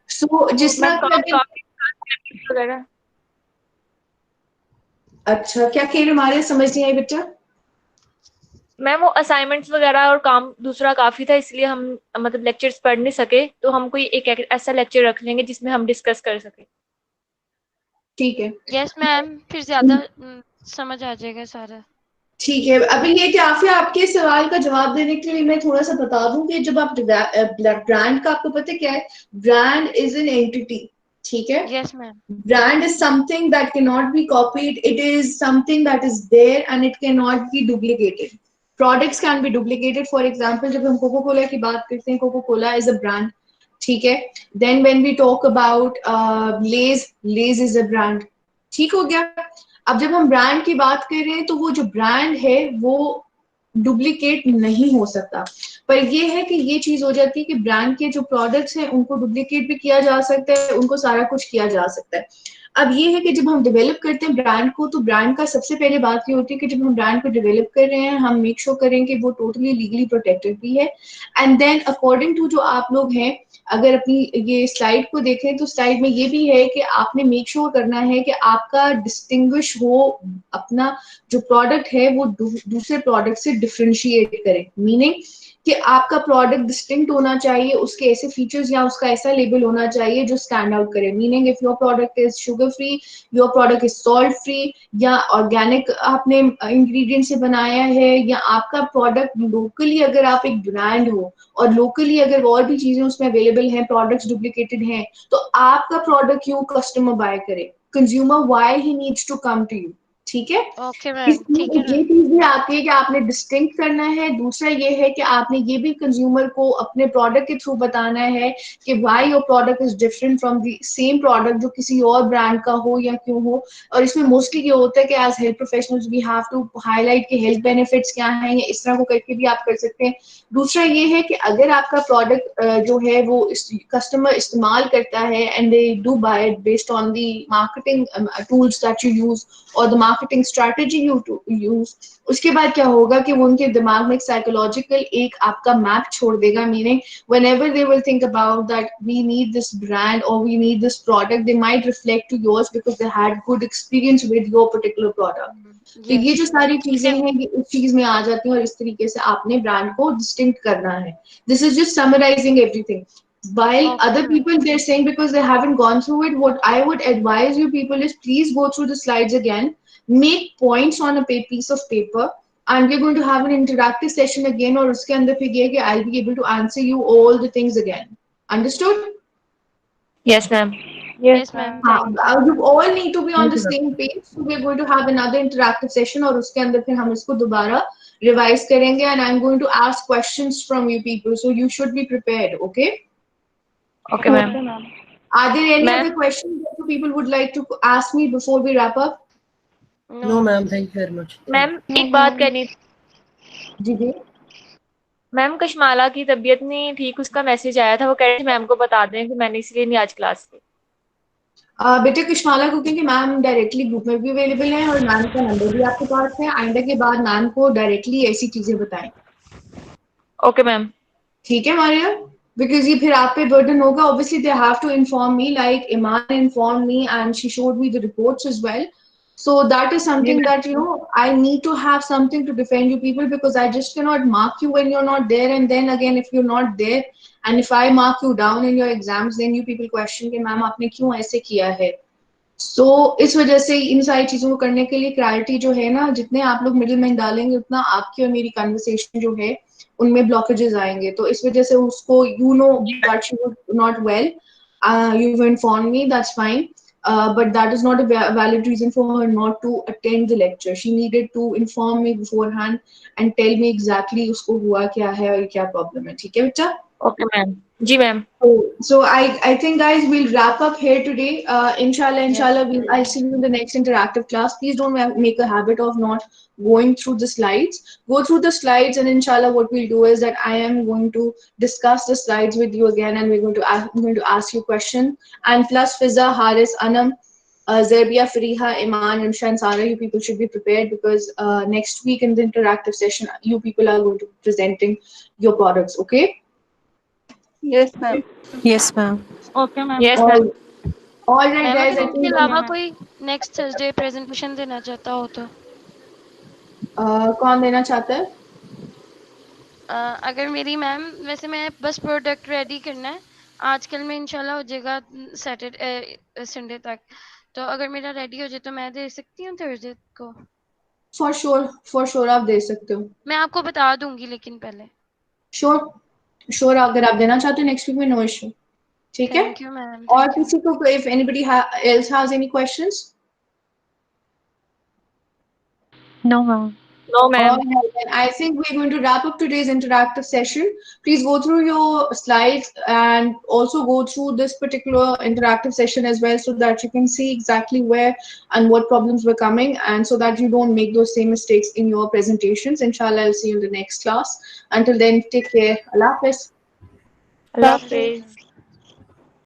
So जिस तरह अच्छा क्या कह रहे हमारे समझ नहीं आई बेटा?
मैम वो असाइनमेंट्स वगैरह और काम दूसरा काफी था, इसलिए हम मतलब लेक्चर्स पढ़ नहीं सके, तो हम कोई एक ऐसा लेक्चर रख लेंगे जिसमें हम डिस्कस कर सके.
ठीक है.
यस मैम, फिर ज्यादा समझ आ जाएगा सारा.
ठीक है. अभी ये आफिया, आपके सवाल का जवाब देने के लिए मैं थोड़ा सा बता दूं कि जब आप ब्रांड का, आपको पता क्या है, ब्रांड इज एन एंटिटी. ठीक है?
Yes ma'am.
Brand is something that can not be copied. It is something that is there and it can not be duplicated. Products can be duplicated. For example, जब हम Coca Cola की बात करते हैं, Coca Cola is a brand. ठीक है? Then when we talk about Lay's is a brand. ठीक हो गया? अब जब हम ब्रांड की बात कर रहे हैं तो वो जो ब्रांड है वो डुप्लीकेट नहीं हो सकता। पर ये है कि ये चीज हो जाती है कि ब्रांड के जो प्रोडक्ट्स हैं उनको डुप्लीकेट भी किया जा सकता है, उनको सारा कुछ किया जा सकता है। अब ये है कि जब हम डेवलप करते हैं ब्रांड को, तो ब्रांड का सबसे पहले बात ये होती है कि जब हम ब्रांड को डेवलप कर रहे हैं, हम मेक श्योर करें कि वो टोटली लीगली प्रोटेक्टेड भी है। एंड देन अकॉर्डिंग टू जो आप लोग हैं, अगर अपनी ये स्लाइड को देखें तो स्लाइड में ये भी है कि आपने मेक श्योर करना है कि आपका डिस्टिंग्विश हो, अपना जो प्रोडक्ट है वो दूसरे प्रोडक्ट से डिफरेंशिएट करे। मीनिंग कि आपका प्रोडक्ट डिस्टिंक्ट होना चाहिए, उसके ऐसे फीचर्स या उसका ऐसा लेबल होना चाहिए जो स्टैंड आउट करे। Meaning if your product is sugar free, your product is salt free, या ऑर्गेनिक आपने इंग्रेडिएंट से बनाया है, या आपका प्रोडक्ट लोकली, अगर आप एक ब्रांड हो और लोकली अगर और भी चीजें उसमें अवेलेबल हैं, प्रोडक्ट्स डुप्लीकेटेड हैं, तो आपका प्रोडक्ट क्यों कस्टमर बाय करे, consumer why he needs to come to you. ठीक है,
ओके मैम, ठीक है
ये चीज भी आती है कि आपने डिस्टिंक्ट करना है। दूसरा ये है कि आपने ये भी कंज्यूमर को अपने प्रोडक्ट के थ्रू बताना है कि why your product is different from the same product जो किसी और ब्रांड का हो या क्यों हो। और इसमें मोस्टली ये होता है कि as health professionals we have to highlight के हेल्थ बेनिफिट्स क्या हैं, या इस तरह को करके भी आप कर सकते हैं। दूसरा ये है कि अगर आपका प्रोडक्ट जो है वो कस्टमर इस्तेमाल करता है and they do buy it based on the marketing tools that you use और the marketing strategy you use, उसके बाद क्या होगा कि वो उनके दिमाग में एक साइकोलॉजिकल एक आपका मैप छोड़ देगा। Meaning whenever they will think about that we need this brand or we need this product, they might reflect to yours because they had good experience with your particular product. तो ये जो सारी चीजें हैं ये इस चीज में आ जाती हैं और इस तरीके से आपने ब्रांड को डिस्टिंक्ट करना है। This is just summarising everything. While other people they're saying because they haven't gone through it, what I would advise you people is please go through the slides again, make points on a piece of paper, and we're going to have an interactive session again, और उसके अंदर फिर ये कि I'll be able to answer you all the things again. Understood?
Yes ma'am.
Yes ma'am.
You all need to be on the same page, so we're going to have another interactive session और उसके अंदर फिर हम इसको दोबारा revise करेंगे, and I'm going to ask questions from you people, so you should be prepared. Okay?
Okay ma'am.
Are there any other questions that you people would like to ask me before we wrap up?
No ma'am, thank you very much.
Ma'am एक बात कहनी
जी जी
ma'am, Kashmala की तबीयत नहीं ठीक, उसका message आया था, वो कह रही थी मैम को बता दें कि मैंने इसलिए नहीं आज क्लास की।
बेटे कशमाला को क्योंकि मैम डायरेक्टली ग्रुप में भी अवेलेबल है और मैम का नंबर भी आपके पास है, आइंदा के बाद मैम को डायरेक्टली ऐसी चीजें बताएं।
Okay ma'am.
ठीक है मारिया, बिकॉज ये फिर आप पे बर्डन होगा। Obviously they have to inform me, like Iman inform me and she showed me the reports as well. So that is something that, you know, I need to have something to defend you people, because I just cannot mark you when you're not there, and then again if you're not there and if I mark you down in your exams, then you people question कि ma'am आपने क्यों ऐसे किया है. So इस वजह से इन सारी चीजों को करने के लिए क्लैरिटी जो है ना, जितने आप लोग मिडिल मैन डालेंगे उतना आपकी और मेरी कन्वर्सेशन जो है उनमें ब्लॉकेजेस आएंगे. तो इस वजह से उसको, you know that she was not well, you've informed me, that's fine. But that is not a valid reason for her not to attend the lecture. She needed to inform me beforehand and tell me exactly उसको हुआ क्या है और क्या problem है. ठीक है बेटा?
Okay ma'am. जी ma'am.
So I think guys we'll wrap up here today. Inshallah I'll see you in the next interactive class. Please don't make a habit of not going through the slides. Go through the slides, and inshallah what we'll do is that I am going to discuss the slides with you again, and I'm going to ask you questions. And plus Fiza, Haris, Anam, Zerbia, Fariha, Iman, and Shan, Sara, you people should be prepared, because next week in the interactive session you people are going to be presenting your products. Okay?
Yes ma'am.
Yes ma'am.
Okay ma'am.
Yes ma'am.
All right
ma'am
guys,
अगर
I
इसके
think
अलावा कोई next Thursday presentation देना चाहता हो तो
कौन देना चाहता है?
अगर मेरी मैम, वैसे मैं बस प्रोडक्ट रेडी करना है, आजकल में इंशाल्लाह हो जाएगा सैटरडे संडे तक, तो अगर मेरा रेडी हो जाए तो मैं दे सकती हूँ थर्सडे को?
For sure आप दे सकते हो.
मैं आपको बता दूंगी लेकिन पहले.
Sure अगर आप देना चाहते हो नेक्स्ट वीक में, नो इशू. ठीक है?
Thank you ma'am.
और किसी को, if anybody else has any questions?
No ma'am.
No, ma'am.
Alright, then I think we're going to wrap up today's interactive session. Please go through your slides and also go through this particular interactive session as well, so that you can see exactly where and what problems were coming, and so that you don't make those same mistakes in your presentations. Inshallah, I'll see you in the next class. Until then, take care. Allah Hafiz.
Allah Hafiz.